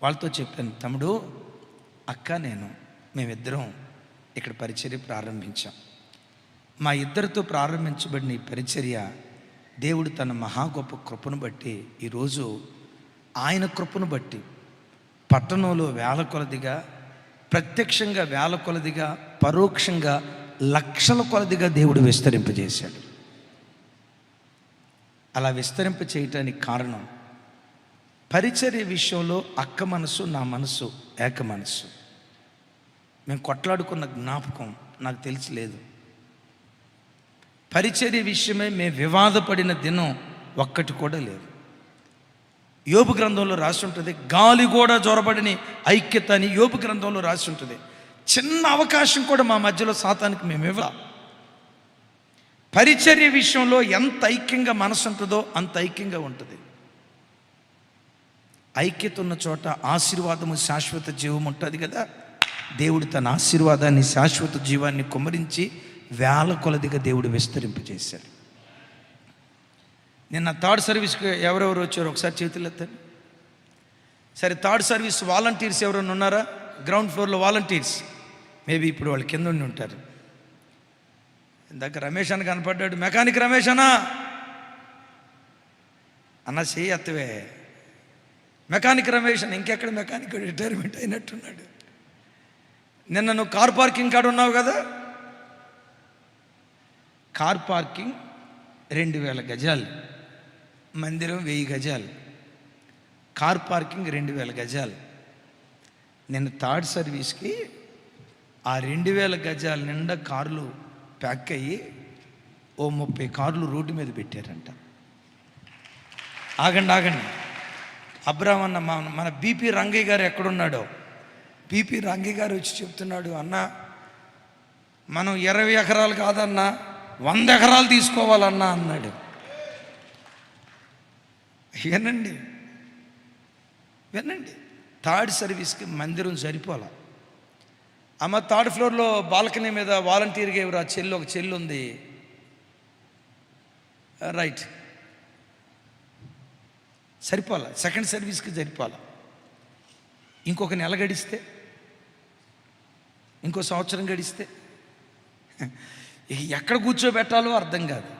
వాళ్ళతో చెప్పాను, తమ్ముడు, అక్క, మేమిద్దరం ఇక్కడ పరిచర్య ప్రారంభించాం. మా ఇద్దరితో ప్రారంభించబడిన ఈ పరిచర్య దేవుడు తన మహా గొప్ప కృపను బట్టి ఈరోజు ఆయన కృపను బట్టి పట్టణంలో వేల కొలదిగా, ప్రత్యక్షంగా వేల కొలదిగా, పరోక్షంగా లక్షల కొలదిగా దేవుడు విస్తరింపజేశాడు. అలా విస్తరింప చేయటానికి కారణం పరిచర్య విషయంలో అక్క మనసు, నా మనసు ఏక మనసు. మేము కొట్లాడుకున్న జ్ఞాపకం నాకు తెలిసి లేదు. పరిచర్య విషయమై మేము వివాదపడిన దినం ఒక్కటి కూడా లేదు. యోబు గ్రంథంలో రాసి ఉంటుంది, గాలి కూడా జొరబడిని ఐక్యత అని యోబు గ్రంథంలో రాసి ఉంటుంది. చిన్న అవకాశం కూడా మా మధ్యలో సాతానికి మేము ఇవ్వాలి. పరిచర్య విషయంలో ఎంత ఐక్యంగా మనసు ఉంటుందో అంత ఐక్యంగా ఉంటుంది. ఐక్యత ఉన్న చోట ఆశీర్వాదము, శాశ్వత జీవం ఉంటుంది కదా. దేవుడు తన ఆశీర్వాదాన్ని, శాశ్వత జీవాన్ని కుమ్మరించి వేల కొలదిగా దేవుడు విస్తరింపజేశాడు. నిన్న థర్డ్ సర్వీస్కి ఎవరెవరు వచ్చారో ఒకసారి చేతులు ఎత్తండి. సరే, థర్డ్ సర్వీస్ వాలంటీర్స్ ఎవరైనా ఉన్నారా? గ్రౌండ్ ఫ్లోర్లో వాలంటీర్స్, మేబీ ఇప్పుడు వాళ్ళు కింద ఉండి ఉంటారు. ఇందాక రమేష్ అని కనపడ్డాడు, మెకానిక్ రమేష్ అన్నా చెయ్యి ఎత్తవే. మెకానిక్ రమేష్ అని, ఇంకెక్కడ మెకానిక్, రిటైర్మెంట్ అయినట్టున్నాడు. నిన్న నువ్వు కార్ పార్కింగ్ కాడ ఉన్నావు కదా. కార్ పార్కింగ్ 2000 గజాలు, మందిరం 1000 గజాలు, కార్ పార్కింగ్ 2000 గజాలు. నిన్న థర్డ్ సర్వీస్కి ఆ 2000 గజాల నిండా కార్లు ప్యాక్ అయ్యి 30 కార్లు రోడ్డు మీద పెట్టారంట. ఆగండి, అబ్రాహ్మ అన్న, మన బీపీ రంగయ్య గారు ఎక్కడున్నాడో, బీపీ రంగయ్య గారు వచ్చి చెప్తున్నాడు, అన్న మనం 20 ఎకరాలు కాదన్నా 100 ఎకరాలు తీసుకోవాలన్నా అన్నాడు. వినండి, థర్డ్ సర్వీస్కి మందిరం సరిపోలా. అమ్మ థర్డ్ ఫ్లోర్లో బాల్కనీ మీద వాలంటీర్గా ఎవరు ఆ ఒక చెల్లి ఉంది, రైట్, సరిపోలా. సెకండ్ సర్వీస్కి సరిపోలా. ఇంకొక నెల గడిస్తే, ఇంకో సంవత్సరం గడిస్తే ఎక్కడ కూర్చోబెట్టాలో అర్థం కాదు.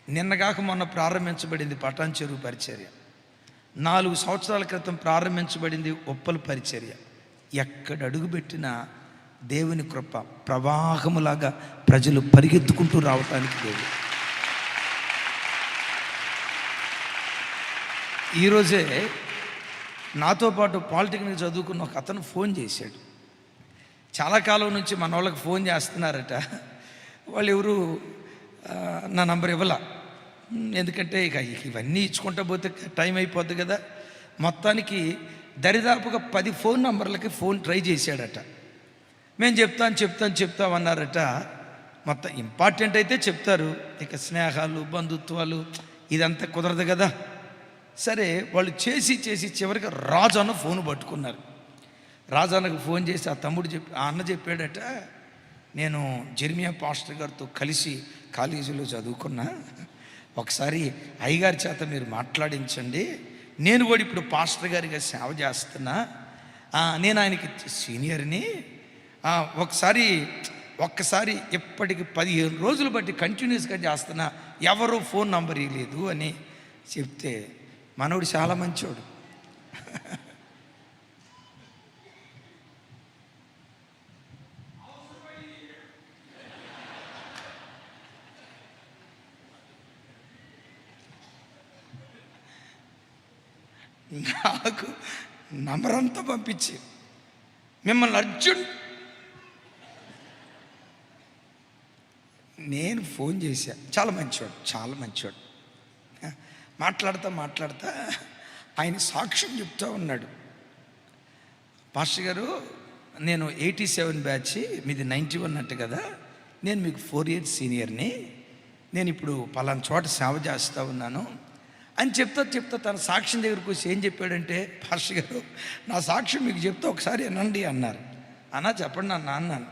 నిన్నగాక మొన్న ప్రారంభించబడింది పటాన్ చెరువు పరిచర్య, 4 సంవత్సరాల క్రితం ప్రారంభించబడింది ఉప్పల్ పరిచర్య. ఎక్కడ అడుగుపెట్టినా దేవుని కృప ప్రవాహములాగా ప్రజలు పరిగెత్తుకుంటూ రావటానికి దేవుడు. ఈరోజే నాతో పాటు పాలిటెక్నిక్ చదువుకున్న ఒక అతను ఫోన్ చేశాడు. చాలా కాలం నుంచి మన వాళ్ళకి ఫోన్ చేస్తున్నారట. వాళ్ళు ఎవరు నా నంబర్ ఇవ్వాల, ఎందుకంటే ఇక ఇవన్నీ ఇచ్చుకుంటా పోతే టైం అయిపోద్ది కదా. మొత్తానికి దరిదాపుగా 10 ఫోన్ నంబర్లకి ఫోన్ ట్రై చేశాడట. మేము చెప్తామన్నారట. మొత్తం ఇంపార్టెంట్ అయితే చెప్తారు, ఇక స్నేహాలు, బంధుత్వాలు ఇదంతా కుదరదు కదా. సరే, వాళ్ళు చేసి చివరికి రాజు అన్న ఫోన్ పట్టుకున్నారు. రాజు అన్నకు ఫోన్ చేసి ఆ అన్న చెప్పాడట, నేను జెర్మియా పాస్టర్ గారితో కలిసి కాలేజీలో చదువుకున్నా, ఒకసారి అయ్యగారి చేత మీరు మాట్లాడించండి, నేను కూడా ఇప్పుడు పాస్టర్ గారిగా సేవ చేస్తున్నా, నేను ఆయనకి సీనియర్ని, ఒక్కసారి ఇప్పటికి 15 రోజులు బట్టి కంటిన్యూస్గా చేస్తున్నా, ఎవరు ఫోన్ నంబర్ ఇవ్వలేదు అని చెప్తే, మనోడు చాలా మంచోడు. నాకు నంబరంతా పంపించి మిమ్మల్ని నేను ఫోన్ చేశా. చాలా మంచివాడు. మాట్లాడుతా ఆయన సాక్ష్యం చెప్తా ఉన్నాడు. పాస్టర్ గారు, నేను 87 బ్యాచ్, మీది 91 అంట కదా, నేను మీకు 4 years సీనియర్ని, నేను ఇప్పుడు పలానా చోట సేవ చేస్తూ ఉన్నాను అని చెప్తా తన సాక్ష్యం దగ్గరకు వచ్చి ఏం చెప్పాడంటే, పాస్టర్ గారు, నా సాక్ష్యం మీకు చెప్తా ఒకసారి వినండి అన్నారు. అన్నా చెప్పండి అన్న అన్నాను.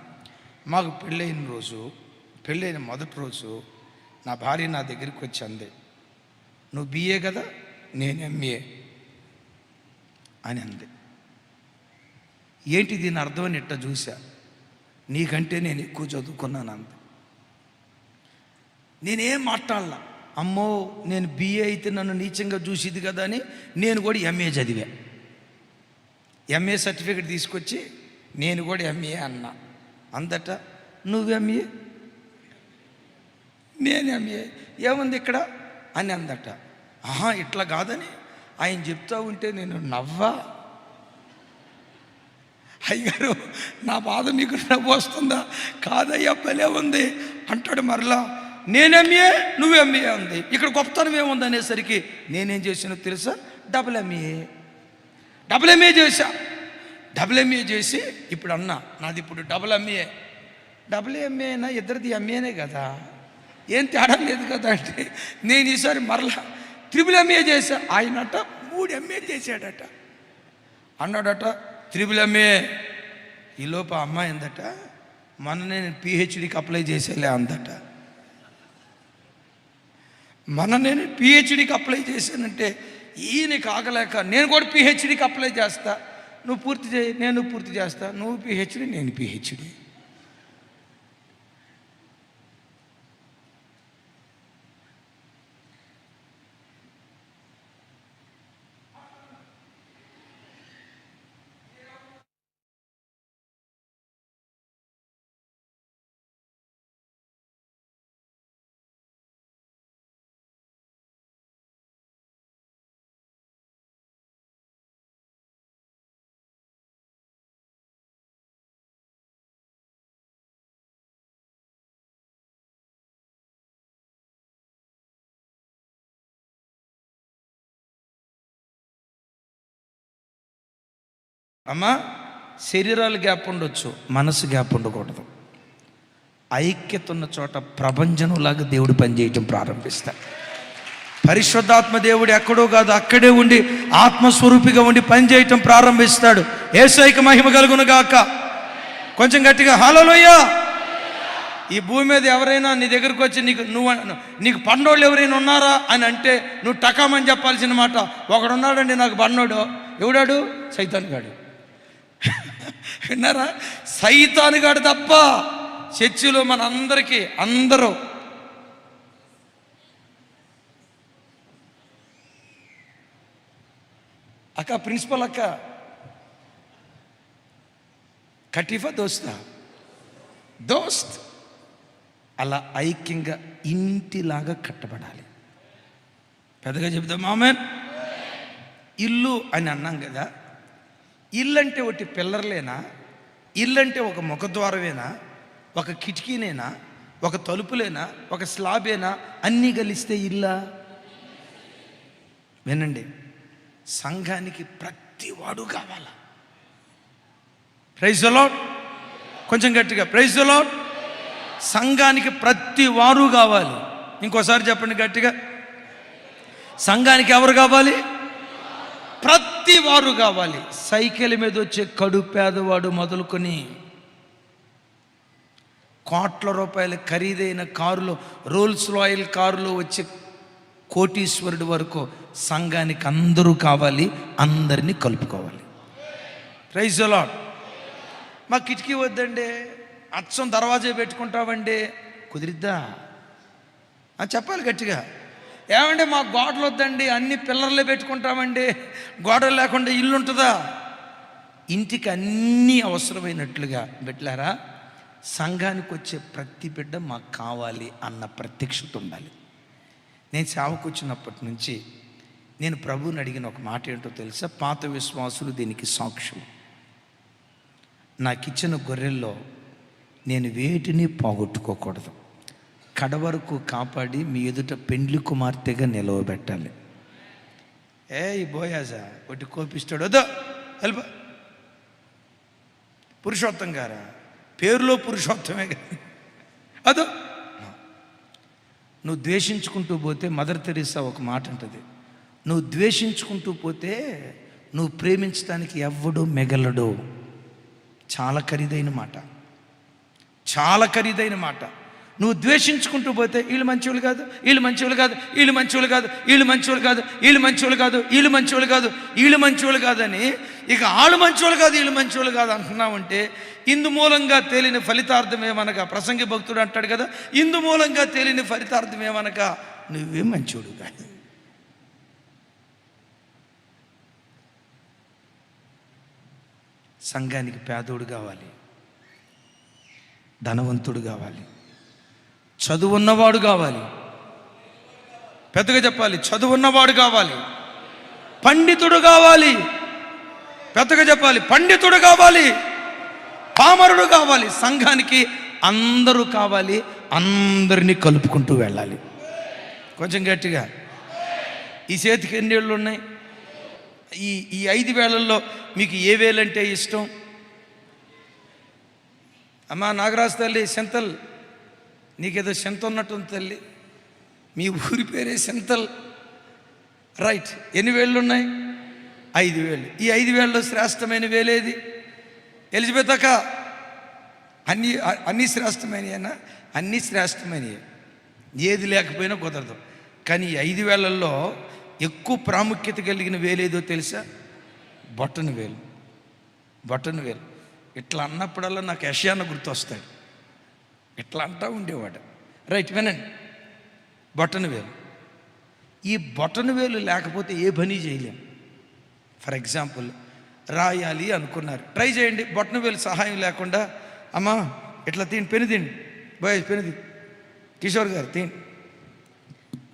మాకు పెళ్ళైన మొదటి రోజు నా భార్య నా దగ్గరికి వచ్చి అంది, నువ్వు బిఏ కదా, నేను ఎంఏ అని అంది. ఏంటి దీని అర్థం అని ఇట్ట చూసా. నీకంటే నేను ఎక్కువ చదువుకున్నాను అంది. నేనేం మాట్లాడలా. అమ్మో, నేను బిఏ అయితే నన్ను నీచంగా చూసిది కదా అని నేను కూడా ఎంఏ చదివా. ఎంఏ సర్టిఫికెట్ తీసుకొచ్చి నేను కూడా ఎంఏ అన్నా. అందట నువ్వు ఎంఏ, నేను ఎంఏ, ఏముంది ఇక్కడ అని అందట. ఆహా, ఇట్లా కాదని ఆయన చెప్తా ఉంటే నేను నవ్వా. అయ్యగారు, నా బాధ మీకు నవ్వు వస్తుందా? కాదయ్యా, భలే ఉంది అంటాడు. మరలా నేను ఎంఏ, నువ్వు ఎంఏ ఉంది, ఇక్కడ గొప్పతనం ఏముంది అనేసరికి నేనేం చేసానో తెలుసా? డబుల్ ఎంఏ చేశా. డబుల్ ఎంఏ చేసి ఇప్పుడు అన్నా, నాది ఇప్పుడు డబుల్ ఎంఏ అయినా ఇద్దరిది ఎంఏనే కదా, ఏం తేడా లేదు కదా అంటే, నేను ఈసారి మరలా త్రిబుల్ ఎంఏ చేశా. ఆయనట 3 ఎంఏ చేశాడట. అన్నాడట త్రిబుల్ ఎంఏ. ఈలోపు అమ్మాయి అందట, మొన్న నేను పిహెచ్డికి అప్లై చేసేలే అందట. నేను పిహెచ్డికి అప్లై చేశానంటే ఈయనకి ఆగలేక, నేను కూడా పిహెచ్డికి అప్లై చేస్తా, నువ్వు పూర్తి చేయి, నేను పూర్తి చేస్తా, నువ్వు పిహెచ్డి, నేను పిహెచ్డి. అమ్మా, శరీరాలు గ్యాప్ ఉండొచ్చు, మనసు గ్యాప్ ఉండకూడదు. ఐక్యత ఉన్న చోట ప్రభంజనంలాగా దేవుడు పనిచేయటం ప్రారంభిస్తాడు. పరిశుద్ధాత్మ దేవుడు ఎక్కడో కాదు, అక్కడే ఉండి ఆత్మస్వరూపిగా ఉండి పనిచేయటం ప్రారంభిస్తాడు. యేసయ్యకి మహిమ కలుగును గాక. కొంచెం గట్టిగా హల్లెలూయా. ఈ భూమి మీద ఎవరైనా నీ దగ్గరకు వచ్చి నీకు పన్నోళ్ళు ఎవరైనా ఉన్నారా అని అంటే నువ్వు టకామని చెప్పాల్సిన మాట, ఒకడున్నాడండి నాకు పన్నోడు. ఎవడాడు? సైతాన్ గాడు. విన్నారా? సైతాన్ గాడు తప్ప చర్చిలో మన అందరూ అక్క, ప్రిన్సిపల్ అక్క, కటీఫా దోస్త్ అలా ఐక్యంగా ఇంటిలాగా కట్టబడాలి. పెద్దగా చెబుతాం ఆమేన్. ఇల్లు అని అన్నాం కదా, ఇల్లు అంటే ఒకటి పిల్లర్లేనా? ఇల్లు అంటే ఒక ముఖద్వారమేనా? ఒక కిటికీనేనా? ఒక తలుపులేనా? ఒక స్లాబేనా? అన్నీ కలిస్తే ఇల్లా? వినండి, సంఘానికి ప్రతి వాడు కావాలా. Praise the Lord. కొంచెం గట్టిగా ప్రైజ్ ది లార్డ్. సంఘానికి ప్రతి వారు కావాలి. ఇంకోసారి చెప్పండి గట్టిగా, సంఘానికి ఎవరు కావాలి? ప్రతి వారు కావాలి. సైకిల్ మీద వచ్చే కడు పేదవాడు మొదలుకొని కోట్ల రూపాయల ఖరీదైన కారులో, రోల్స్ రాయల్ కారులో వచ్చే కోటీశ్వరుడు వరకు సంఘానికి అందరూ కావాలి. అందరినీ కలుపుకోవాలి. Praise the Lord. మా కిటికీ వద్దండి, అచ్చం దర్వాజా పెట్టుకుంటామండి, కుదిరిద్దా అని చెప్పాలి గట్టిగా. ఏమంటే మా గోడలు వద్దండి, అన్ని పిల్లర్లే పెట్టుకుంటామండి, గోడలు లేకుండా ఇల్లు ఉంటుందా? ఇంటికి అన్నీ అవసరమైనట్లుగా బిడ్డలారా, సంఘానికి వచ్చే ప్రతి బిడ్డ మాకు కావాలి అన్న ప్రత్యక్షత ఉండాలి. నేను సేవకు వచ్చినప్పటి నుంచి నేను ప్రభువుని అడిగిన ఒక మాట ఏంటో తెలుసా? పాత విశ్వాసులు దీనికి సాక్ష్యం. నాకు ఇచ్చిన గొర్రెల్లో నేను వేటిని పోగొట్టుకోకూడదు, కడవరకు కాపాడి మీ ఎదుట పెండ్లి కుమార్తెగా నిలవబెట్టాలి. ఈ బోయాజా ఒకటి కోపిస్తాడు, వద్దు వెళ్ళిపో. పురుషోత్తం గారా, పేరులో పురుషోత్తమే కానీ అదో. నువ్వు ద్వేషించుకుంటూ పోతే మదర్ తెరీసా ఒక మాట అంటది, నువ్వు ద్వేషించుకుంటూ పోతే నువ్వు ప్రేమించడానికి ఎవ్వడూ మిగలడు. చాలా ఖరీదైన మాట. చాలా ఖరీదైన మాట. నువ్వు ద్వేషించుకుంటూ పోతే వీళ్ళు మంచివాళ్ళు కాదు, వీళ్ళు మంచివాళ్ళు కాదు, వీళ్ళు మంచివాళ్ళు కాదు, వీళ్ళు మంచివాళ్ళు కాదు, వీళ్ళు మంచివాళ్ళు కాదు, వీళ్ళు మంచివాళ్ళు కాదు, వీళ్ళు మంచివాళ్ళు కాదని ఇక ఆళ్ళు మంచివాళ్ళు కాదు, వీళ్ళు మంచివాళ్ళు కాదు అంటున్నావంటే ఇందు మూలంగా తేలిన ఫలితార్థం ఏమనగా, ప్రసంగి భక్తుడు అంటాడు కదా, ఇందు మూలంగా తేలిన ఫలితార్థం ఏమనగా నువ్వే మంచివాడు కాదు. సంఘానికి పేదోడు కావాలి, ధనవంతుడు కావాలి, చదువున్నవాడు కావాలి, పెద్దగా చెప్పాలి, చదువున్నవాడు కావాలి, పండితుడు కావాలి, పెద్దగా చెప్పాలి, పండితుడు కావాలి, పామరుడు కావాలి. సంఘానికి అందరూ కావాలి, అందరినీ కలుపుకుంటూ వెళ్ళాలి. కొంచెం గట్టిగా. ఈ చేతికి ఎన్ని వేళ్ళు ఉన్నాయి? ఈ 5 వేళల్లో మీకు ఏ వేలంటే ఇష్టం? అమ్మా నాగరాజు తల్లి, సెంతల్, నీకేదో సెంత ఉన్నట్టుంది తల్లి, మీ ఊరి పేరే సెంతల్, రైట్. ఎన్ని వేళ్ళు ఉన్నాయి? 5 వేలు. ఈ 5 వేలలో శ్రేష్టమైన వేలేది? ఎలిజబెత్ అక్క, అన్నీ శ్రేష్టమైనయేనా? అన్నీ శ్రేష్టమైనయే, ఏది లేకపోయినా కుదరదు. కానీ ఈ 5 వేలల్లో ఎక్కువ ప్రాముఖ్యత కలిగిన వేలేదో తెలుసా? బొట్టన వేలు. బొట్టన వేలు. ఇట్లా అన్నప్పుడల్లా నాకు యెషయాను గుర్తొస్తాడు. ఇట్లా అంటూ ఉండేవాడు. రైట్, వినండి. బొట్టన వేలు. ఈ బొట్టన వేలు లేకపోతే ఏ పని చేయలేం. ఫర్ ఎగ్జాంపుల్, రాయాలి అనుకున్నారు, ట్రై చేయండి. బొట్టన వేలు సహాయం లేకుండా, అమ్మా ఇట్లా తీయండి, పెను తీయండి, బాయ్ పెను తీ, కిషోర్ గారు తీయండి,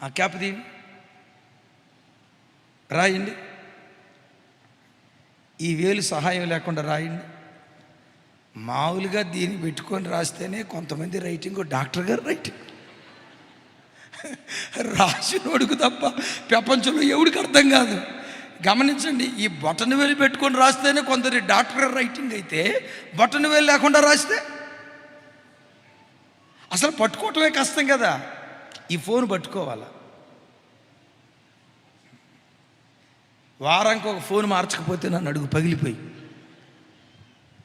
ఆ క్యాప్ తీయండి, రాయండి. ఈ వేలు సహాయం లేకుండా రాయండి. మామూలుగా దీన్ని పెట్టుకొని రాస్తేనే కొంతమంది రైటింగ్ డాక్టర్ గారు రైటింగ్, రాసినోడుకు తప్ప ప్రపంచంలో ఎవడికి అర్థం కాదు. గమనించండి, ఈ బొటన వేలు పెట్టుకొని రాస్తేనే కొందరి డాక్టర్ గారు రైటింగ్ అయితే, బొటన వేలు లేకుండా రాస్తే అసలు పట్టుకోవటమే కష్టం కదా. ఈ ఫోన్ పట్టుకోవాలా, వారానికి ఒక ఫోన్ మార్చకపోతే నన్ను అడుగు పగిలిపోయి.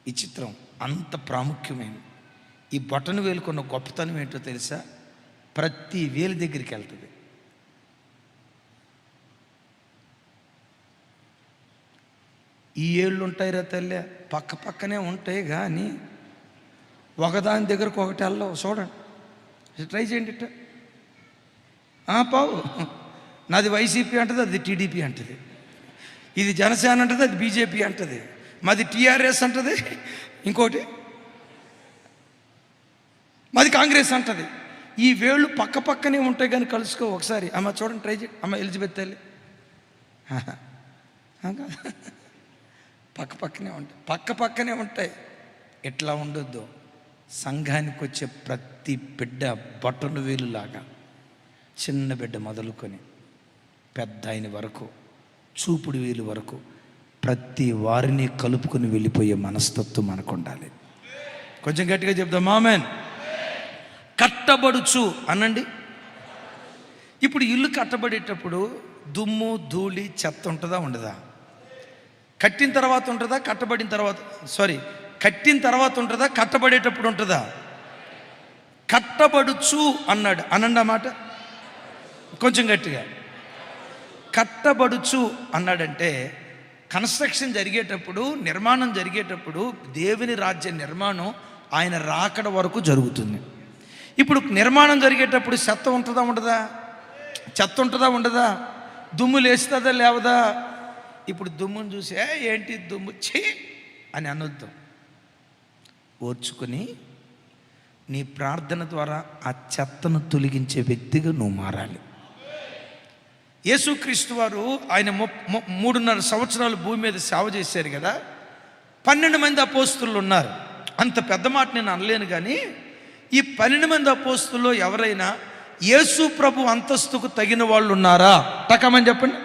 ఈ చిత్రం అంత ప్రాముఖ్యమైనది. ఈ బొటన వేలుకున్న గొప్పతనం ఏంటో తెలుసా? ప్రతి వేలు దగ్గరికి వెళ్తుంది. ఈ ఏళ్ళు ఉంటాయి రా తల్లి, పక్క పక్కనే ఉంటాయి, కానీ ఒకదాని దగ్గరకు ఒకటి వెళ్ళవు. చూడండి, ట్రై చేయండి. ఇట్ట పావు, నాది వైసీపీ అంటది, అది టీడీపీ అంటది, ఇది జనసేన అంటది, అది బీజేపీ అంటది, మాది టీఆర్ఎస్ అంటది, ఇంకోటి మాది కాంగ్రెస్ అంటది. ఈ వేళ్ళు పక్క పక్కనే ఉంటాయి కానీ కలుసుకో. ఒకసారి అమ్మ చూడండి, ట్రై చేయండి. అమ్మ ఎలిజబెత్ తల్లి, పక్క పక్కనే ఉంటాయి. ఎట్లా ఉండొద్దు. సంఘానికి వచ్చే ప్రతి బిడ్డ బొటన వేలులాగా, చిన్న బిడ్డ మొదలుకొని పెద్ద అయిన వరకు, చూపుడు వేలు వరకు ప్రతి వారిని కలుపుకొని వెళ్ళిపోయే మనస్తత్వం మనకు ఉండాలి. కొంచెం గట్టిగా చెప్దాం ఆమేన్. కట్టబడుచు అనండి. ఇప్పుడు ఇల్లు కట్టబడేటప్పుడు దుమ్ము ధూళి చెత్త ఉంటుందా ఉండదా? కట్టిన తర్వాత ఉంటుందా? కట్టిన తర్వాత ఉంటుందా? కట్టబడేటప్పుడు ఉంటుందా? కట్టబడుచు అన్నాడు, అనండి ఆ మాట కొంచెం గట్టిగా. కట్టబడుచు అన్నాడంటే కన్స్ట్రక్షన్ జరిగేటప్పుడు, నిర్మాణం జరిగేటప్పుడు దేవుని రాజ్య నిర్మాణం ఆయన రాకడ వరకు జరుగుతుంది. ఇప్పుడు నిర్మాణం జరిగేటప్పుడు చెత్త ఉంటుందా ఉండదా? చెత్త ఉంటుందా ఉండదా? దుమ్ము లేస్తుందా లేవదా? ఇప్పుడు దుమ్మును చూసే ఏంటి దుమ్ము ఛీ అని అనొద్దు. ఓర్చుకొని నీ ప్రార్థన ద్వారా ఆ చెత్తను తొలగించే వ్యక్తిగా నువ్వు మారాలి. యేసుక్రీస్తు వారు ఆయన 3.5 సంవత్సరాలు భూమి మీద సేవ చేశారు కదా. 12 మంది అపోస్తులు ఉన్నారు. అంత పెద్ద మాట నేను అనలేను, కానీ ఈ 12 మంది అపోస్తుల్లో ఎవరైనా యేసు ప్రభు అంతస్తుకు తగిన వాళ్ళు ఉన్నారా? టకమని చెప్పండి.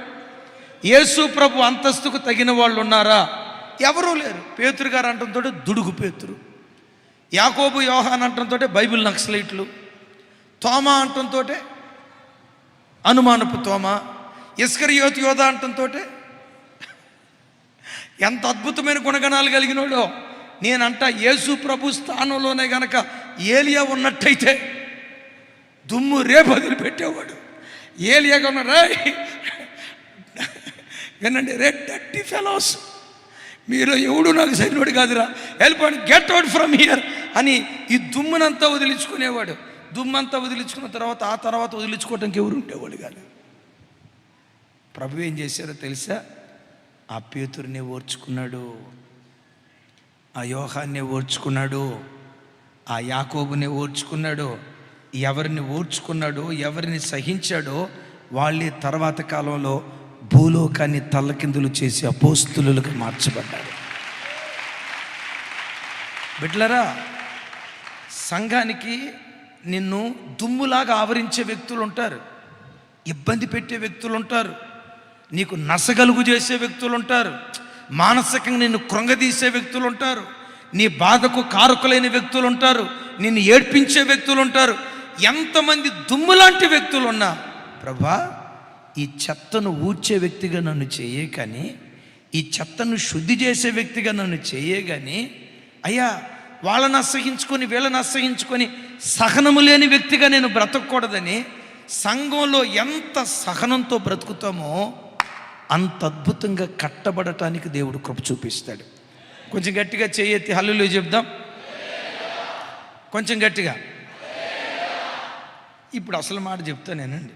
యేసు ప్రభు అంతస్తుకు తగిన వాళ్ళు ఉన్నారా? ఎవరూ లేరు. పేతురు గారు అంటంతో దుడుగు పేతురు, యాకోబు యోహాన్ అంటంతో బైబిల్ నక్సలైట్లు, తోమా అంటంతో అనుమానపు తోమా, ఇస్కరియోతు యోధా అంటంతో ఎంత అద్భుతమైన గుణగణాలు కలిగినోడో. నేనంట యేసు ప్రభు స్థానంలోనే గనక ఏలియా ఉన్నట్టయితే దుమ్ము రేపు వదిలిపెట్టేవాడు. ఏలియా కొన్నారా వినండి, రే డర్టీ ఫెలోస్, మీరు ఎవడు నాకు సరినోడు కాదురా, వెళ్ళిపోండి, గెట్ అవుట్ ఫ్రమ్ హియర్ అని ఈ దుమ్మునంతా వదిలించుకునేవాడు. దుమ్మంతా వదిలించుకున్న తర్వాత ఆ తర్వాత వదిలించుకోవటానికి ఎవరు ఉండేవాడు కాదు. ప్రభు ఏం చేశారో తెలుసా? ఆ పేతురుని ఓర్చుకున్నాడు, ఆ యోహాన్ని ఓర్చుకున్నాడు, ఆ యాకోబుని ఓర్చుకున్నాడు. ఎవరిని ఓర్చుకున్నాడో, ఎవరిని సహించాడో వాళ్ళే తర్వాత కాలంలో భూలోకాన్ని తల్లకిందులు చేసి అపోస్తులుగా మార్చబడ్డారు. బిడ్డలారా, సంఘానికి నిన్ను దుమ్ములాగా ఆవరించే వ్యక్తులు ఉంటారు, ఇబ్బంది పెట్టే వ్యక్తులు ఉంటారు, నీకు నసగలుగు చేసే వ్యక్తులు ఉంటారు, మానసికంగా నిన్ను కృంగదీసే వ్యక్తులు ఉంటారు, నీ బాధకు కారకులైన వ్యక్తులు ఉంటారు, నిన్ను ఏడ్పించే వ్యక్తులు ఉంటారు. ఎంతమంది దుమ్ములాంటి వ్యక్తులు ఉన్నా, ప్రభా ఈ చెత్తను ఊడ్చే వ్యక్తిగా నన్ను చేయే కానీ, ఈ చెత్తను శుద్ధి చేసే వ్యక్తిగా నన్ను చేయే కానీ, అయ్యా వాళ్ళని అసహించుకొని వీళ్ళని అసహించుకొని సహనము లేని వ్యక్తిగా నేను బ్రతకూడదని సంఘంలో ఎంత సహనంతో బ్రతుకుతామో అంత అద్భుతంగా కట్టబడటానికి దేవుడు కృప చూపిస్తాడు. కొంచెం గట్టిగా చేయెత్తి హల్లెలూయా చెప్దాం, కొంచెం గట్టిగా. ఇప్పుడు అసలు మాట చెప్తానేనండి.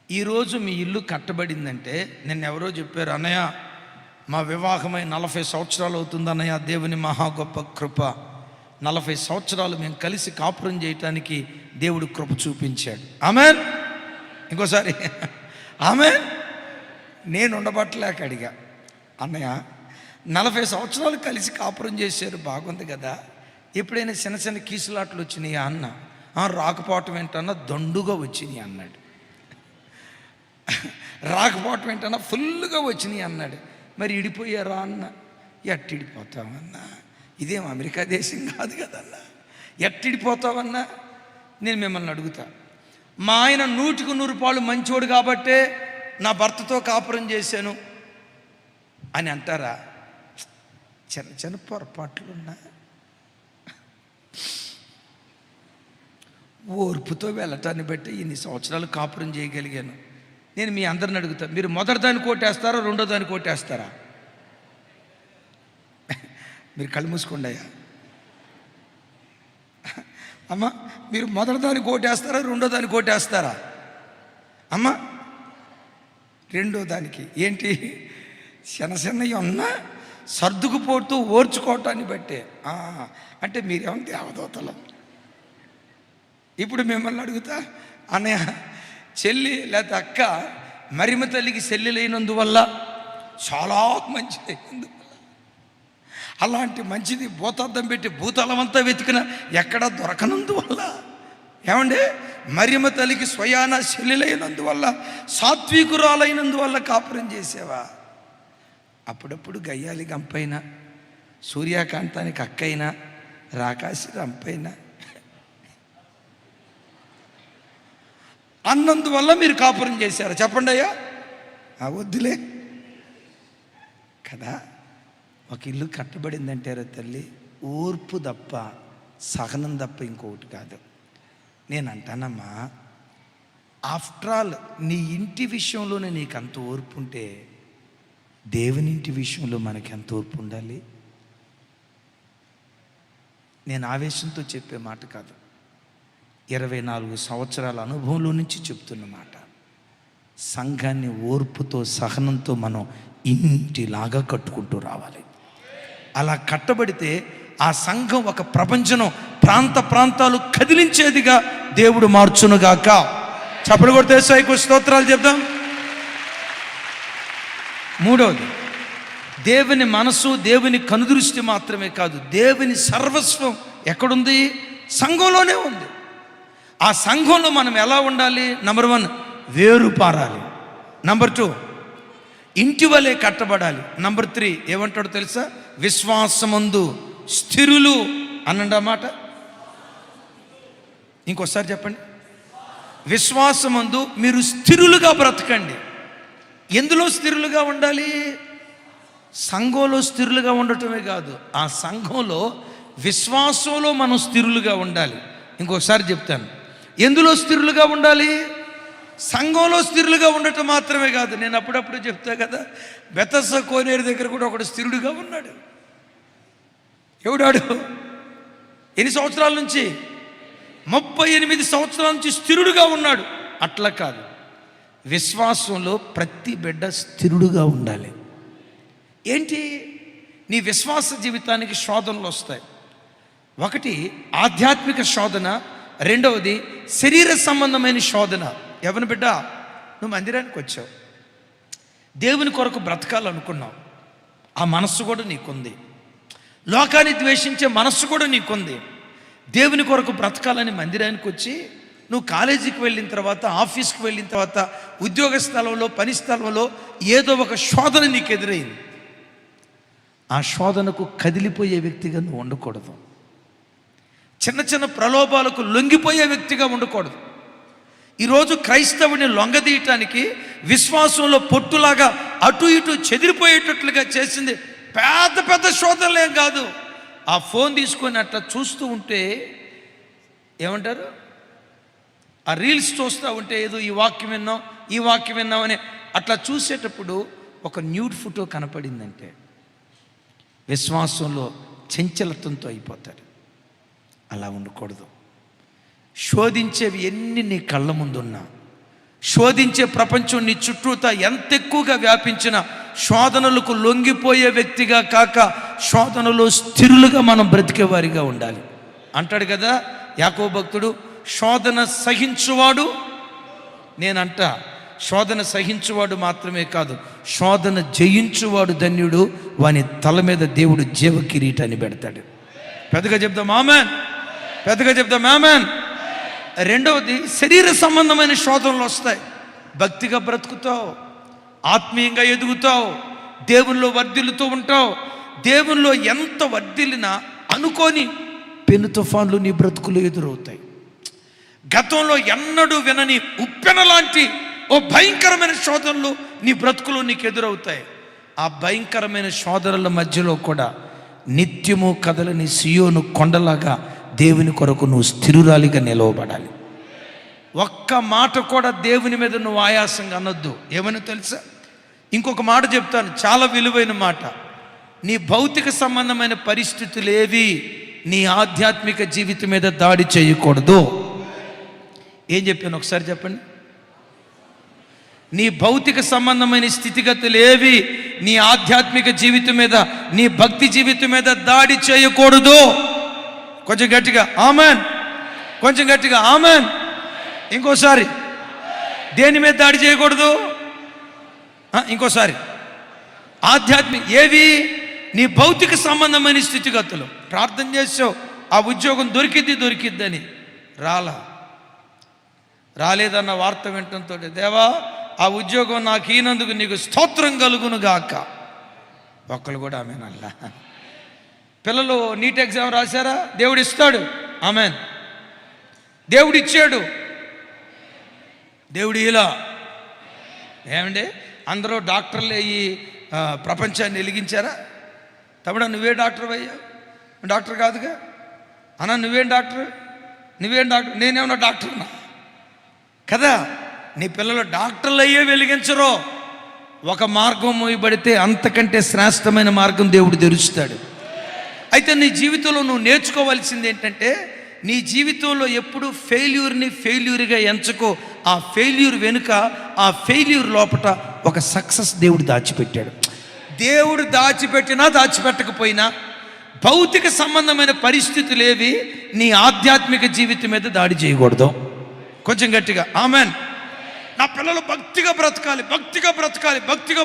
ఈరోజు మీ ఇల్లు కట్టబడిందంటే, నిన్న ఎవరో చెప్పారు, అన్నయ్య మా వివాహమై 40 సంవత్సరాలు అవుతుంది అన్నయ్య, దేవుని మహా గొప్ప కృప, 40 సంవత్సరాలు మేము కలిసి కాపురం చేయటానికి దేవుడు కృప చూపించాడు. ఆమేన్. ఇంకోసారి ఆమేన్. నేను ఉండబట్టలేక అడిగా, అన్నయ్య 40 సంవత్సరాలు కలిసి కాపురం చేశారు, బాగుంది కదా, ఎప్పుడైనా చిన్న చిన్న కీసులాట్లు వచ్చినాయా అన్న. రాకపోవటం ఏంటన్నా దండుగా వచ్చినాయి అన్నాడు. రాకపోవటం ఏంటన్నా ఫుల్గా వచ్చినాయి అన్నాడు. మరి ఇడిపోయారా అన్న. ఎట్టిడిపోతామన్నా, ఇదేం అమెరికా దేశం కాదు కదన్నా, ఎట్టిడిపోతావన్నా. నేను మిమ్మల్ని అడుగుతా, మా ఆయన 100కు 100 పాళ్ళు మంచోడు కాబట్టే నా భర్తతో కాపురం చేశాను అని అంటారా? చిన్న చిన్న పొరపాట్లున్నా ఓర్పుతో వెళ్ళటాన్ని బట్టి ఇన్ని సంవత్సరాలు కాపురం చేయగలిగాను. నేను మీ అందరిని అడుగుతా, మీరు మొదటి దాన్ని కోటేస్తారా, రెండో దాన్ని కోటేస్తారా? మీరు కళ్ళు మూసుకుండాయా అమ్మా? మీరు మొదటి దాన్ని కోటేస్తారా, రెండో దాన్ని కోటేస్తారా అమ్మా? రెండో దానికి ఏంటి? చిన్నవి ఉన్నా సర్దుకుపోతూ ఓర్చుకోవటాన్ని బట్టే. అంటే మీరేమో దేవదూతలు. ఇప్పుడు మిమ్మల్ని అడుగుతా, అన్నయ్య చెల్లి లేకపోతే అక్క మరిమ తల్లికి చెల్లెలైనందువల్ల చాలా మంచిదైనందువల్ల, అలాంటి మంచిది భూతార్థం పెట్టి భూతలమంతా వెతికిన ఎక్కడ దొరకనందువల్ల, ఏమండి మరియమ్మ తల్లికి స్వయాన చెల్లెలైనందువల్ల, సాత్వికురాలైనందువల్ల కాపురం చేసేవా? అప్పుడప్పుడు గయ్యాలి గంపైనా, సూర్యకాంతానికి అక్కైనా, రాకాసి రంపైనా అన్నందువల్ల మీరు కాపురం చేశారు. చెప్పండి అయ్యా. వద్దులే కదా. ఒక ఇల్లు కట్టబడిందంటారా తల్లి, ఓర్పు తప్ప సహనం తప్ప ఇంకొకటి కాదు. నేను అంటానమ్మా, ఆఫ్టర్ ఆల్ నీ ఇంటి విషయంలోనే నీకు అంత ఓర్పు ఉంటే దేవుని ఇంటి విషయంలో మనకి ఎంత ఓర్పు ఉండాలి? నేను ఆవేశంతో చెప్పే మాట కాదు, 24 సంవత్సరాల అనుభవంలో నుంచి చెప్తున్న మాట. సంఘాన్ని ఓర్పుతో సహనంతో మనం ఇంటిలాగా కట్టుకుంటూ రావాలి. అలా కట్టబడితే ఆ సంఘం ఒక ప్రపంచం, ప్రాంతాలు కదిలించేదిగా దేవుడు మార్చునుగాక. చప్పట్లు కొడితే యేసయ్యకు స్తోత్రాలు చెప్దాం. మూడవది, దేవుని మనసు, దేవుని కనుదృష్టి మాత్రమే కాదు, దేవుని సర్వస్వం ఎక్కడుంది? సంఘంలోనే ఉంది. ఆ సంఘంలో మనం ఎలా ఉండాలి? నంబర్ 1 వేరు పారాలి. నంబర్ 2 ఇంటి వలె కట్టబడాలి. నంబర్ 3 ఏమంటాడో తెలుసా? విశ్వాసమందు స్థిరులు అనండి అన్నమాట. ఇంకోసారి చెప్పండి. విశ్వాసమందు మీరు స్థిరులుగా బ్రతకండి. ఎందులో స్థిరులుగా ఉండాలి? సంఘంలో స్థిరులుగా ఉండటమే కాదు, ఆ సంఘంలో విశ్వాసంలో మనం స్థిరులుగా ఉండాలి. ఇంకొకసారి చెప్తాను, ఎందులో స్థిరులుగా ఉండాలి? సంఘంలో స్థిరులుగా ఉండటం మాత్రమే కాదు. నేను అప్పుడప్పుడు చెప్తా కదా, బెతస్సా కోనేరు దగ్గర కూడా ఒకడు స్థిరుడుగా ఉన్నాడు. ఎవడాడు? ఎన్ని సంవత్సరాల నుంచి? 38 సంవత్సరాల నుంచి స్థిరుడుగా ఉన్నాడు. అట్లా కాదు, విశ్వాసంలో ప్రతి బిడ్డ స్థిరుడుగా ఉండాలి. ఏంటి? నీ విశ్వాస జీవితానికి శోధనలు వస్తాయి. ఒకటి ఆధ్యాత్మిక శోధన, రెండవది శరీర సంబంధమైన శోధన. ఎవరిని బిడ్డ, నువ్వు మందిరానికి వచ్చావు, దేవుని కొరకు బ్రతకాలనుకున్నావు, ఆ మనస్సు కూడా నీకుంది. లోకాన్ని ద్వేషించే మనస్సు కూడా నీకుంది. దేవుని కొరకు బ్రతకాలని మందిరానికి వచ్చి నువ్వు కాలేజీకి వెళ్ళిన తర్వాత, ఆఫీస్కి వెళ్ళిన తర్వాత, ఉద్యోగ స్థలంలో, పని స్థలంలో ఏదో ఒక శోధన నీకు ఎదురైంది. ఆ శోధనకు కదిలిపోయే వ్యక్తిగా నువ్వు ఉండకూడదు. చిన్న చిన్న ప్రలోభాలకు లొంగిపోయే వ్యక్తిగా ఉండకూడదు. ఈరోజు క్రైస్తవుని లొంగదీయటానికి విశ్వాసంలో పొట్టులాగా అటు ఇటు చెదిరిపోయేటట్లుగా చేసింది పెద్ద పెద్ద శోధనలేం కాదు. ఆ ఫోన్ తీసుకొని అట్లా చూస్తూ ఉంటే ఏమంటారు, ఆ రీల్స్ చూస్తూ ఉంటే ఏదో ఈ వాక్యం విన్నాం, ఈ వాక్యం విన్నాం అని అట్లా చూసేటప్పుడు ఒక న్యూడ్ ఫోటో కనపడిందంటే విశ్వాసంలో చంచలత్వంతో అయిపోతాడు. అలా ఉండకూడదు. శోధించేవి ఎన్ని నీ కళ్ళ ముందున్నా, శోధించే ప్రపంచం నీ చుట్టూతా ఎంత ఎక్కువగా వ్యాపించిన శోధనలకు లొంగిపోయే వ్యక్తిగా కాక శోధనలో స్థిరులుగా మనం బ్రతికేవారిగా ఉండాలి. అంటాడు కదా యాకోబు భక్తుడు, శోధన సహించువాడు, నేనంట శోధన సహించువాడు మాత్రమే కాదు, శోధన జయించువాడు ధన్యుడు, వాని తల మీద దేవుడు జీవ కిరీటాన్ని పెడతాడు. పెద్దగా చెప్దాం ఆమెన్, పెద్దగా చెప్దాం ఆమెన్. రెండవది శరీర సంబంధమైన శోధనలు వస్తాయి. భక్తిగా బ్రతుకుతావు, ఆత్మీయంగా ఎదుగుతావు, దేవుల్లో వర్ధిల్లుతూ ఉంటావు. దేవుల్లో ఎంత వర్ధిల్లినా అనుకోని పెను తుఫాన్లు నీ బ్రతుకులు ఎదురవుతాయి. గతంలో ఎన్నడూ వినని ఉప్పెన లాంటి ఓ భయంకరమైన శోధనలు నీ బ్రతుకులు నీకు ఎదురవుతాయి. ఆ భయంకరమైన శోధనల మధ్యలో కూడా నిత్యము కదలని సియోను కొండలాగా దేవుని కొరకు నువ్వు స్థిరురాలిగా నిలవబడాలి. ఒక్క మాట కూడా దేవుని మీద నువ్వు ఆయాసంగా అనొద్దు. ఏమని తెలుసా? ఇంకొక మాట చెప్తాను, చాలా విలువైన మాట. నీ భౌతిక సంబంధమైన పరిస్థితులు ఏవి నీ ఆధ్యాత్మిక జీవితం మీద దాడి చేయకూడదు. ఏం చెప్పాను ఒకసారి చెప్పండి. నీ భౌతిక సంబంధమైన స్థితిగతులు ఏవి నీ ఆధ్యాత్మిక జీవితం మీద, నీ భక్తి జీవితం మీద దాడి చేయకూడదు. కొంచెం గట్టిగా ఆమెన్, కొంచెం గట్టిగా ఆమెన్. ఇంకోసారి, దేని మీద దాడి చేయకూడదు? ఇంకోసారి, ఆధ్యాత్మిక ఏవి నీ భౌతిక సంబంధమైన స్థితిగతులు. ప్రార్థన చేసావు, ఆ ఉద్యోగం దొరికిద్దని రాలేదన్న వార్త వినటంతో, దేవా ఆ ఉద్యోగం నాకు ఈనందుకు నీకు స్తోత్రం కలుగును గాక. ఒక్కళ్ళు కూడా ఆమెనల్లా. పిల్లలు నీట్ ఎగ్జామ్ రాశారా? దేవుడు ఇస్తాడు, ఆమెన్. దేవుడు ఇచ్చాడు, దేవుడు ఇలా. ఏమండి అందరూ డాక్టర్లు అయ్యి ప్రపంచాన్ని వెలిగించారా? తమ్ముడా నువ్వే డాక్టర్ అయ్యా? డాక్టర్ కాదుగా. అన్నా నువ్వేం డాక్టర్? నేనేమన్నా డాక్టర్నా కదా? నీ పిల్లలు డాక్టర్లు అయ్యే వెలిగించరు. ఒక మార్గం మూయబడితే అంతకంటే శ్రేష్టమైన మార్గం దేవుడు తెరుస్తాడు. అయితే నీ జీవితంలో నువ్వు నేర్చుకోవాల్సింది ఏంటంటే, నీ జీవితంలో ఎప్పుడు ఫెయిల్యూర్గా ఎంచుకో. ఆ ఫెయిల్యూర్ వెనుక, ఆ ఫెయిల్యూర్ లోపట ఒక సక్సెస్ దేవుడు దాచిపెట్టాడు. దేవుడు దాచిపెట్టినా దాచిపెట్టకపోయినా భౌతిక సంబంధమైన పరిస్థితులు ఏవి నీ ఆధ్యాత్మిక జీవితం మీద దాడి చేయకూడదు. కొంచెం గట్టిగా ఆమెన్. నా పిల్లలు భక్తిగా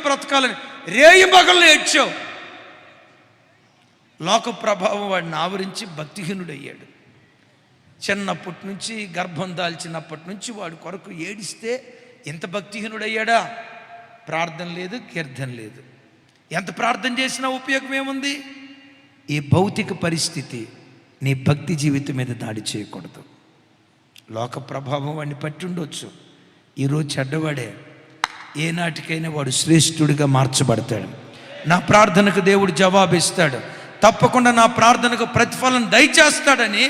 బ్రతకాలని రేయి మగళ్ళు ఏడ్చావు. లోక ప్రభావం వాడిని ఆవరించి భక్తిహీనుడయ్యాడు. చిన్నప్పటి నుంచి, గర్భం దాల్చినప్పటి నుంచి వాడి కొరకు ఏడిస్తే ఎంత భక్తిహీనుడయ్యాడా? ప్రార్థన లేదు, కీర్తన లేదు. ఎంత ప్రార్థన చేసినా ఉపయోగం ఏముంది? ఈ భౌతిక పరిస్థితి నీ భక్తి జీవితం మీద దాడి చేయకూడదు. లోక ప్రభావం వాడిని పట్టి ఉండొచ్చు. ఈరోజు చెడ్డవాడే, ఏనాటికైనా వాడు శ్రేష్ఠుడిగా మార్చబడతాడు. నా ప్రార్థనకు దేవుడు జవాబిస్తాడు. తప్పకుండా నా ప్రార్థనకు ప్రతిఫలం దయచేస్తాడని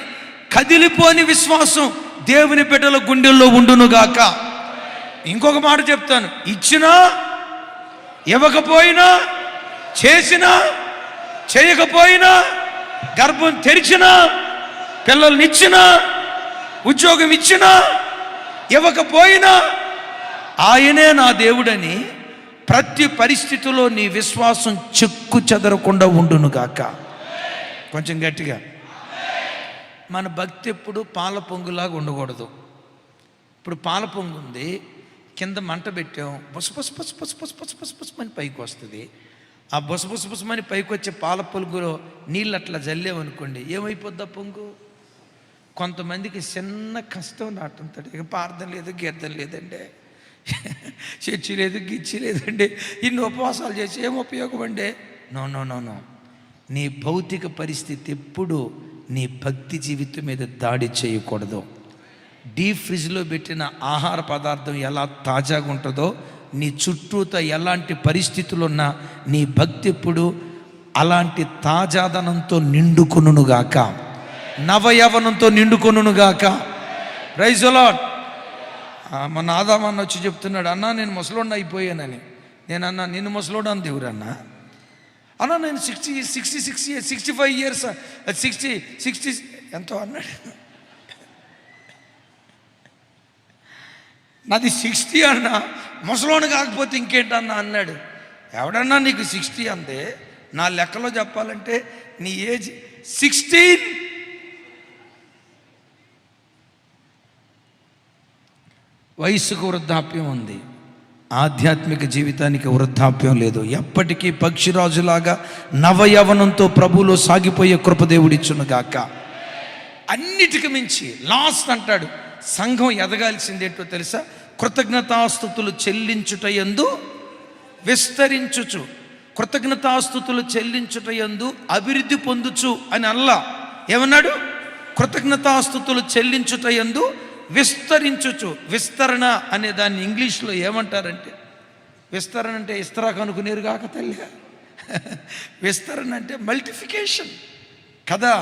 కదిలిపోని విశ్వాసం దేవుని బిడ్డల గుండెల్లో ఉండునుగాక. ఇంకొక మాట చెప్తాను, ఇచ్చినా ఇవ్వకపోయినా, చేసినా చేయకపోయినా, గర్భం తెరిచినా, పిల్లల్నిచ్చినా, ఉద్యోగం ఇచ్చినా ఇవ్వకపోయినా ఆయనే నా దేవుడని ప్రతి పరిస్థితిలో నీ విశ్వాసం చెక్కు చెదరకుండా ఉండునుగాక. కొంచెం గట్టిగా. మన భక్తి ఎప్పుడు పాల పొంగులాగా ఉండకూడదు. ఇప్పుడు పాల పొంగు ఉంది, కింద మంట పెట్టాం, బుసబుస బుస బుస బుస బుస బుస బుసమని పైకి వస్తుంది. ఆ బుసబుస బుసమని పైకి వచ్చే పాల పొంగులో నీళ్ళు అట్లా జల్లేమనుకోండి, ఏమైపోద్ది ఆ పొంగు? కొంతమందికి చిన్న కష్టం నాటుంటాడు, ఇక ప్రార్థన లేదు, గీర్థం లేదండి, చర్చి లేదు, గిచ్చి లేదండి, ఇన్ని ఉపవాసాలు చేసి ఏం ఉపయోగం అండి? No no no no. నీ భౌతిక పరిస్థితి ఎప్పుడు నీ భక్తి జీవితం మీద దాడి చేయకూడదు. డీప్ ఫ్రిడ్జ్లో పెట్టిన ఆహార పదార్థం ఎలా తాజాగా ఉంటుందో, నీ చుట్టూతో ఎలాంటి పరిస్థితులు ఉన్నా నీ భక్తి ఎప్పుడు అలాంటి తాజాదనంతో నిండుకొనుగాక, నవయవనంతో నిండుకొనుగాక. Praise the Lord. మన ఆదామన్న వచ్చి చెప్తున్నాడు, అన్నా నేను ముసలోడిని అయిపోయానని. నేను అన్నా, నిన్ను ముసలోడు అని దేవురన్నా? అన్నా నేను 65 ఇయర్స్ 60 ఎంతో అన్నాడు. నాది 60 అన్నా, ముసలోని కాకపోతే ఇంకేంటన్నా అన్నాడు. ఎవడన్నా నీకు 60 అంతే? నా లెక్కలో చెప్పాలంటే నీ ఏజ్ 16. వయసుకు వృద్ధాప్యం ఉంది, ఆధ్యాత్మిక జీవితానికి వృద్ధాప్యం లేదు. ఎప్పటికీ పక్షిరాజులాగా నవయవనంతో ప్రభువులో సాగిపోయే కృపదేవుడిచ్చునుగాక. అన్నిటికి మించి లాస్ట్ అంటాడు, సంఘం ఎదగాల్సిందేంటో తెలుసా? కృతజ్ఞతాస్తుతులు చెల్లించుటయందు విస్తరించుచు, కృతజ్ఞతాస్తుతులు చెల్లించుటయందు అభివృద్ధి పొందుచు అని అల్లా ఏమన్నాడు? కృతజ్ఞతాస్తుతులు చెల్లించుటయందు విస్తరించుచు. విస్తరణ అనే దాన్ని ఇంగ్లీష్లో ఏమంటారంటే, విస్తరణ అంటే ఇస్తరాకు అనుకునేరు కాక తల్లి, విస్తరణ అంటే మల్టిఫికేషన్ కదా.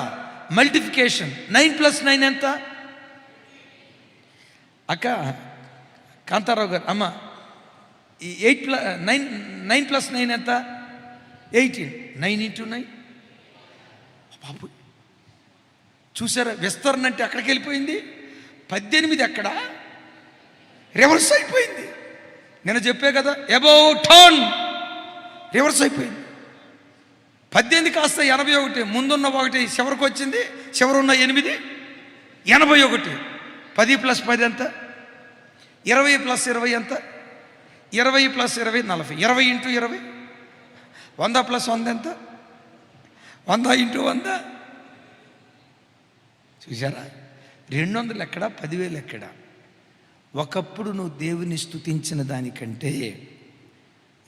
మల్టిఫికేషన్. 9+9 ఎంత అక్క? కాంతారావు గారు, అమ్మ ఈ 9+9 ఎంత? 18. 9 × 9 బాబు. చూసారా విస్తరణ అంటే ఎక్కడికి వెళ్ళిపోయింది? 18 ఎక్కడ రివర్స్ అయిపోయింది. నేను చెప్పే కదా, అబౌట్ టర్న్ రివర్స్ అయిపోయింది. 18 కాస్త 81, ముందున్న 1 చివరికి వచ్చింది, చివరున్న 8 81. 10 + 10 ఎంత? 20 + 20 ఎంత? 20 + 20 40. 20 × 20 100 + 100 ఎంత? 100 × 100. చూసారా? 200 ఎక్కడ, 10,000 ఎక్కడ? ఒకప్పుడు నువ్వు దేవుని స్తుతించిన దానికంటే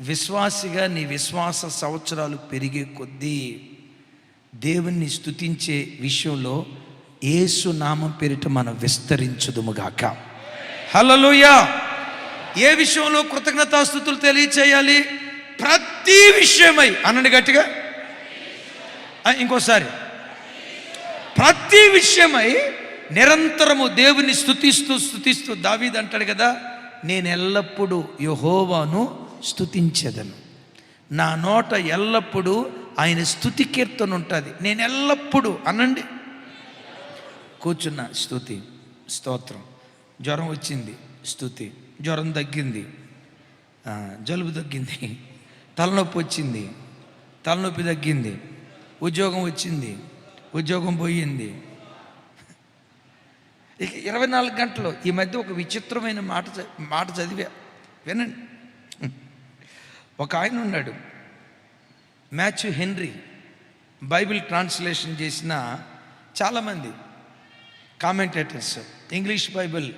విశ్వాసిగా నీ విశ్వాస సంవత్సరాలు పెరిగే కొద్దీ దేవుణ్ణి స్తుతించే విషయంలో యేసు నామం పేరిట మనం విస్తరించుదుముగాక. హల్లెలూయా. ఏ విషయంలో కృతజ్ఞతాస్తుతులు తెలియచేయాలి? ప్రతి విషయమై అనండి గట్టిగా. ఇంకోసారి, ప్రతి విషయమై నిరంతరము దేవుని స్తుతిస్తూ దావీదు అంటాడు కదా, నేను ఎల్లప్పుడూ యెహోవాను స్తుతించెదను, నా నోట ఎల్లప్పుడూ ఆయన స్తుతి కీర్తన ఉంటుంది. నేను ఎల్లప్పుడూ అనండి. కూర్చున్న స్తుతి, స్తోత్రం. జ్వరం వచ్చింది, స్తుతి. జ్వరం తగ్గింది, జలుబు తగ్గింది. తలనొప్పి వచ్చింది, తలనొప్పి తగ్గింది. ఉద్యోగం వచ్చింది, ఉద్యోగం పోయింది. ఇక 24 గంటలు. ఈ మధ్య ఒక విచిత్రమైన మాట చదివా, వినండి. ఒక ఆయన ఉన్నాడు, మాథ్యూ హెన్రీ. బైబిల్ ట్రాన్స్లేషన్ చేసిన చాలామంది కామెంటేటర్స్, ఇంగ్లీష్ బైబిల్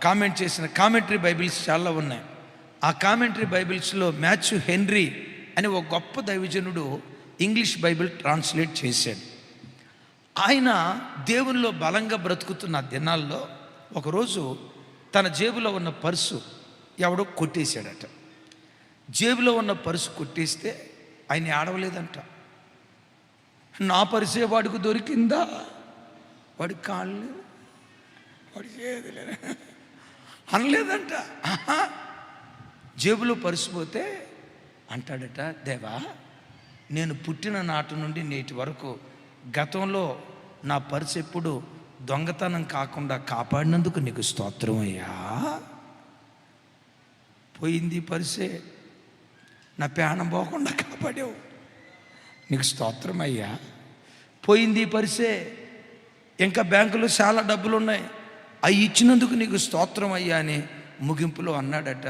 కామెంట్ చేసిన కామెంటరీ బైబిల్స్ చాలా ఉన్నాయి. ఆ కామెంటరీ బైబిల్స్లో మాథ్యూ హెన్రీ అని ఒక గొప్ప దైవజనుడు ఇంగ్లీష్ బైబిల్ ట్రాన్స్లేట్ చేశాడు. ఆయన దేవునిలో బలంగా బ్రతుకుతున్న దినాల్లో ఒకరోజు తన జేబులో ఉన్న పర్సు ఎవడో కొట్టేశాడట. జేబులో ఉన్న పర్సు కొట్టేస్తే ఆయన ఆడవలేదంట. నా పరిసే వాడికి దొరికిందా? వాడికి కాళ్ళు, వాడి చేతులే అనలేదంట. జేబులో పరిసిపోతే అంటాడట, దేవా నేను పుట్టిన నాటి నుండి నేటి వరకు గతంలో నా పర్సు ఎప్పుడు దొంగతనం కాకుండా కాపాడినందుకు నీకు స్తోత్రం అయ్యా. పోయింది పర్సే, నా ప్రాణం పోకుండా కాపాడావు, నీకు స్తోత్రం అయ్యా. పోయింది పర్సే, ఇంకా బ్యాంకులో చాలా డబ్బులు ఉన్నాయి, అవి ఇచ్చినందుకు నీకు స్తోత్రం అయ్యా అని ముగింపులో అన్నాడట,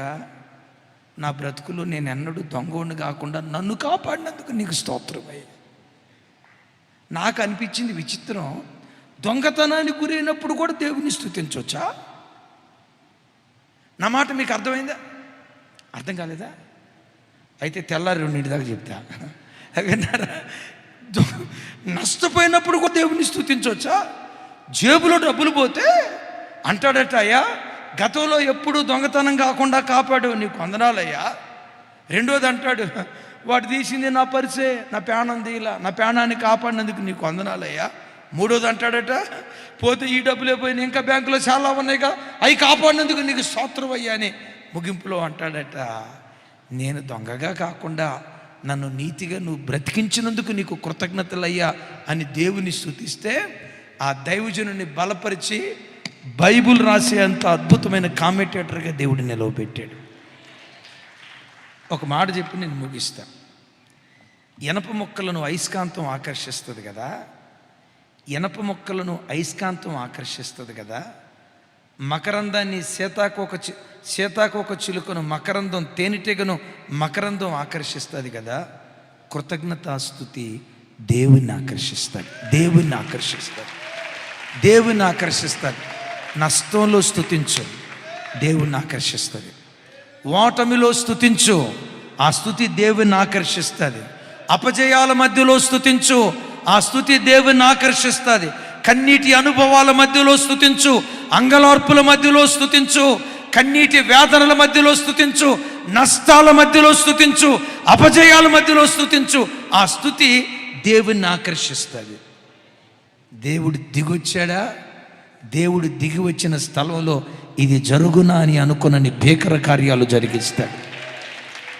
నా బ్రతుకులో నేను ఎన్నడూ దొంగోడిని కాకుండా నన్ను కాపాడినందుకు నీకు స్తోత్రం అయ్యా. నాకు అనిపించింది విచిత్రం, దొంగతనానికి గురైనప్పుడు కూడా దేవుని స్తుతించవచ్చా? నా మాట మీకు అర్థమైందా? అర్థం కాలేదా? అయితే తెల్లారి 2 దాకా చెప్తా, విన్నారా? నష్టపోయినప్పుడు కూడా దేవుని స్తుతించవచ్చా? జేబులో డబ్బులు పోతే అంటాడట, అయ్యా గతంలో ఎప్పుడు దొంగతనం కాకుండా కాపాడు, నీకు వందనాలయ్యా. రెండోది అంటాడు, వాడు తీసింది నా పరిసే, నా ప్రాణం తీయలా, నా ప్రాణాన్ని కాపాడినందుకు నీకు వందనాలయ్యా. మూడోది అంటాడట, పోతే ఈ డబ్బులే పోయినాయి, ఇంకా బ్యాంకులో చాలా ఉన్నాయిగా, అవి కాపాడినందుకు నీకు స్తోత్రం అయ్యా అని ముగింపులో అంటాడట, నేను దొంగగా కాకుండా నన్ను నీతిగా నువ్వు బ్రతికించినందుకు నీకు కృతజ్ఞతలయ్యా అని దేవుని స్తుతిస్తే ఆ దైవజనుని బలపరిచి బైబుల్ రాసే అంత అద్భుతమైన కామెంటేటర్గా దేవుడు నిలవబెట్టాడు. ఒక మాట చెప్పి నేను ముగిస్తా. ఇనప మొక్కలను అయస్కాంతం ఆకర్షిస్తుంది కదా, ఇనప మొక్కలను అయస్కాంతం ఆకర్షిస్తుంది కదా, మకరందాన్ని సీతాకోక చిలుకను మకరందం, తేనెటీగను మకరందం ఆకర్షిస్తుంది కదా, కృతజ్ఞతాస్తుతి దేవుణ్ణి ఆకర్షిస్తాడు, దేవుణ్ణి ఆకర్షిస్తాడు, దేవుణ్ణి ఆకర్షిస్తాడు. నష్టంలో స్తుతించు, దేవుణ్ణి ఆకర్షిస్తుంది. ఓటమిలో స్తుతించు, ఆ స్తుతి దేవుణ్ణి ఆకర్షిస్తుంది. అపజయాల మధ్యలో స్తుతించు, ఆ స్తుతి దేవుణ్ణి ఆకర్షిస్తుంది. కన్నీటి అనుభవాల మధ్యలో స్తుతించు, అంగలార్పుల మధ్యలో స్తుతించు, కన్నీటి వేదనల మధ్యలో స్తుతించు, నష్టాల మధ్యలో స్తుతించు, అపజయాల మధ్యలో స్తుతించు. ఆ స్తుతి దేవుణ్ణి ఆకర్షిస్తుంది. దేవుడు దిగొచ్చాడా? దేవుడు దిగి వచ్చిన స్థలంలో ఇది జరుగునా అని అనుకున్నని భీకర కార్యాలు జరిగిస్తాడు.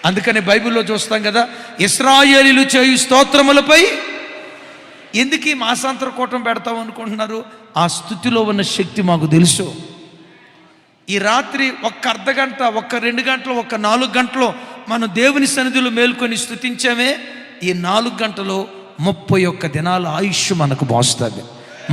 అందుకని బైబిల్లో చూస్తాం కదా, ఇశ్రాయేలీయులు చేయు స్తోత్రములపై ఎందుకు ఈ మాసాంతర కూటం పెడతాం అనుకుంటున్నారు? ఆ స్తుతిలో ఉన్న శక్తి మాకు తెలుసు. ఈ రాత్రి ఒక్క అర్ధగంట, ఒక్క 2 గంటలు, ఒక్క 4 గంటలు మనం దేవుని సన్నిధిలో మేల్కొని స్తుతించామే, ఈ 4 గంటలు 31 దినాల ఆయుష్ మనకు మోస్తుంది,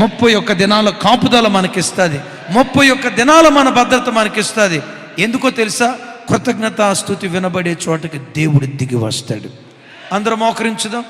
31 దినాల కాపుదల మనకిస్తుంది, 31 దినాల మన భద్రత మనకిస్తుంది. ఎందుకో తెలుసా? కృతజ్ఞతాస్తుతి వినబడే చోటకి దేవుడు దిగి వస్తాడు. అందరం మోకరించుదాం.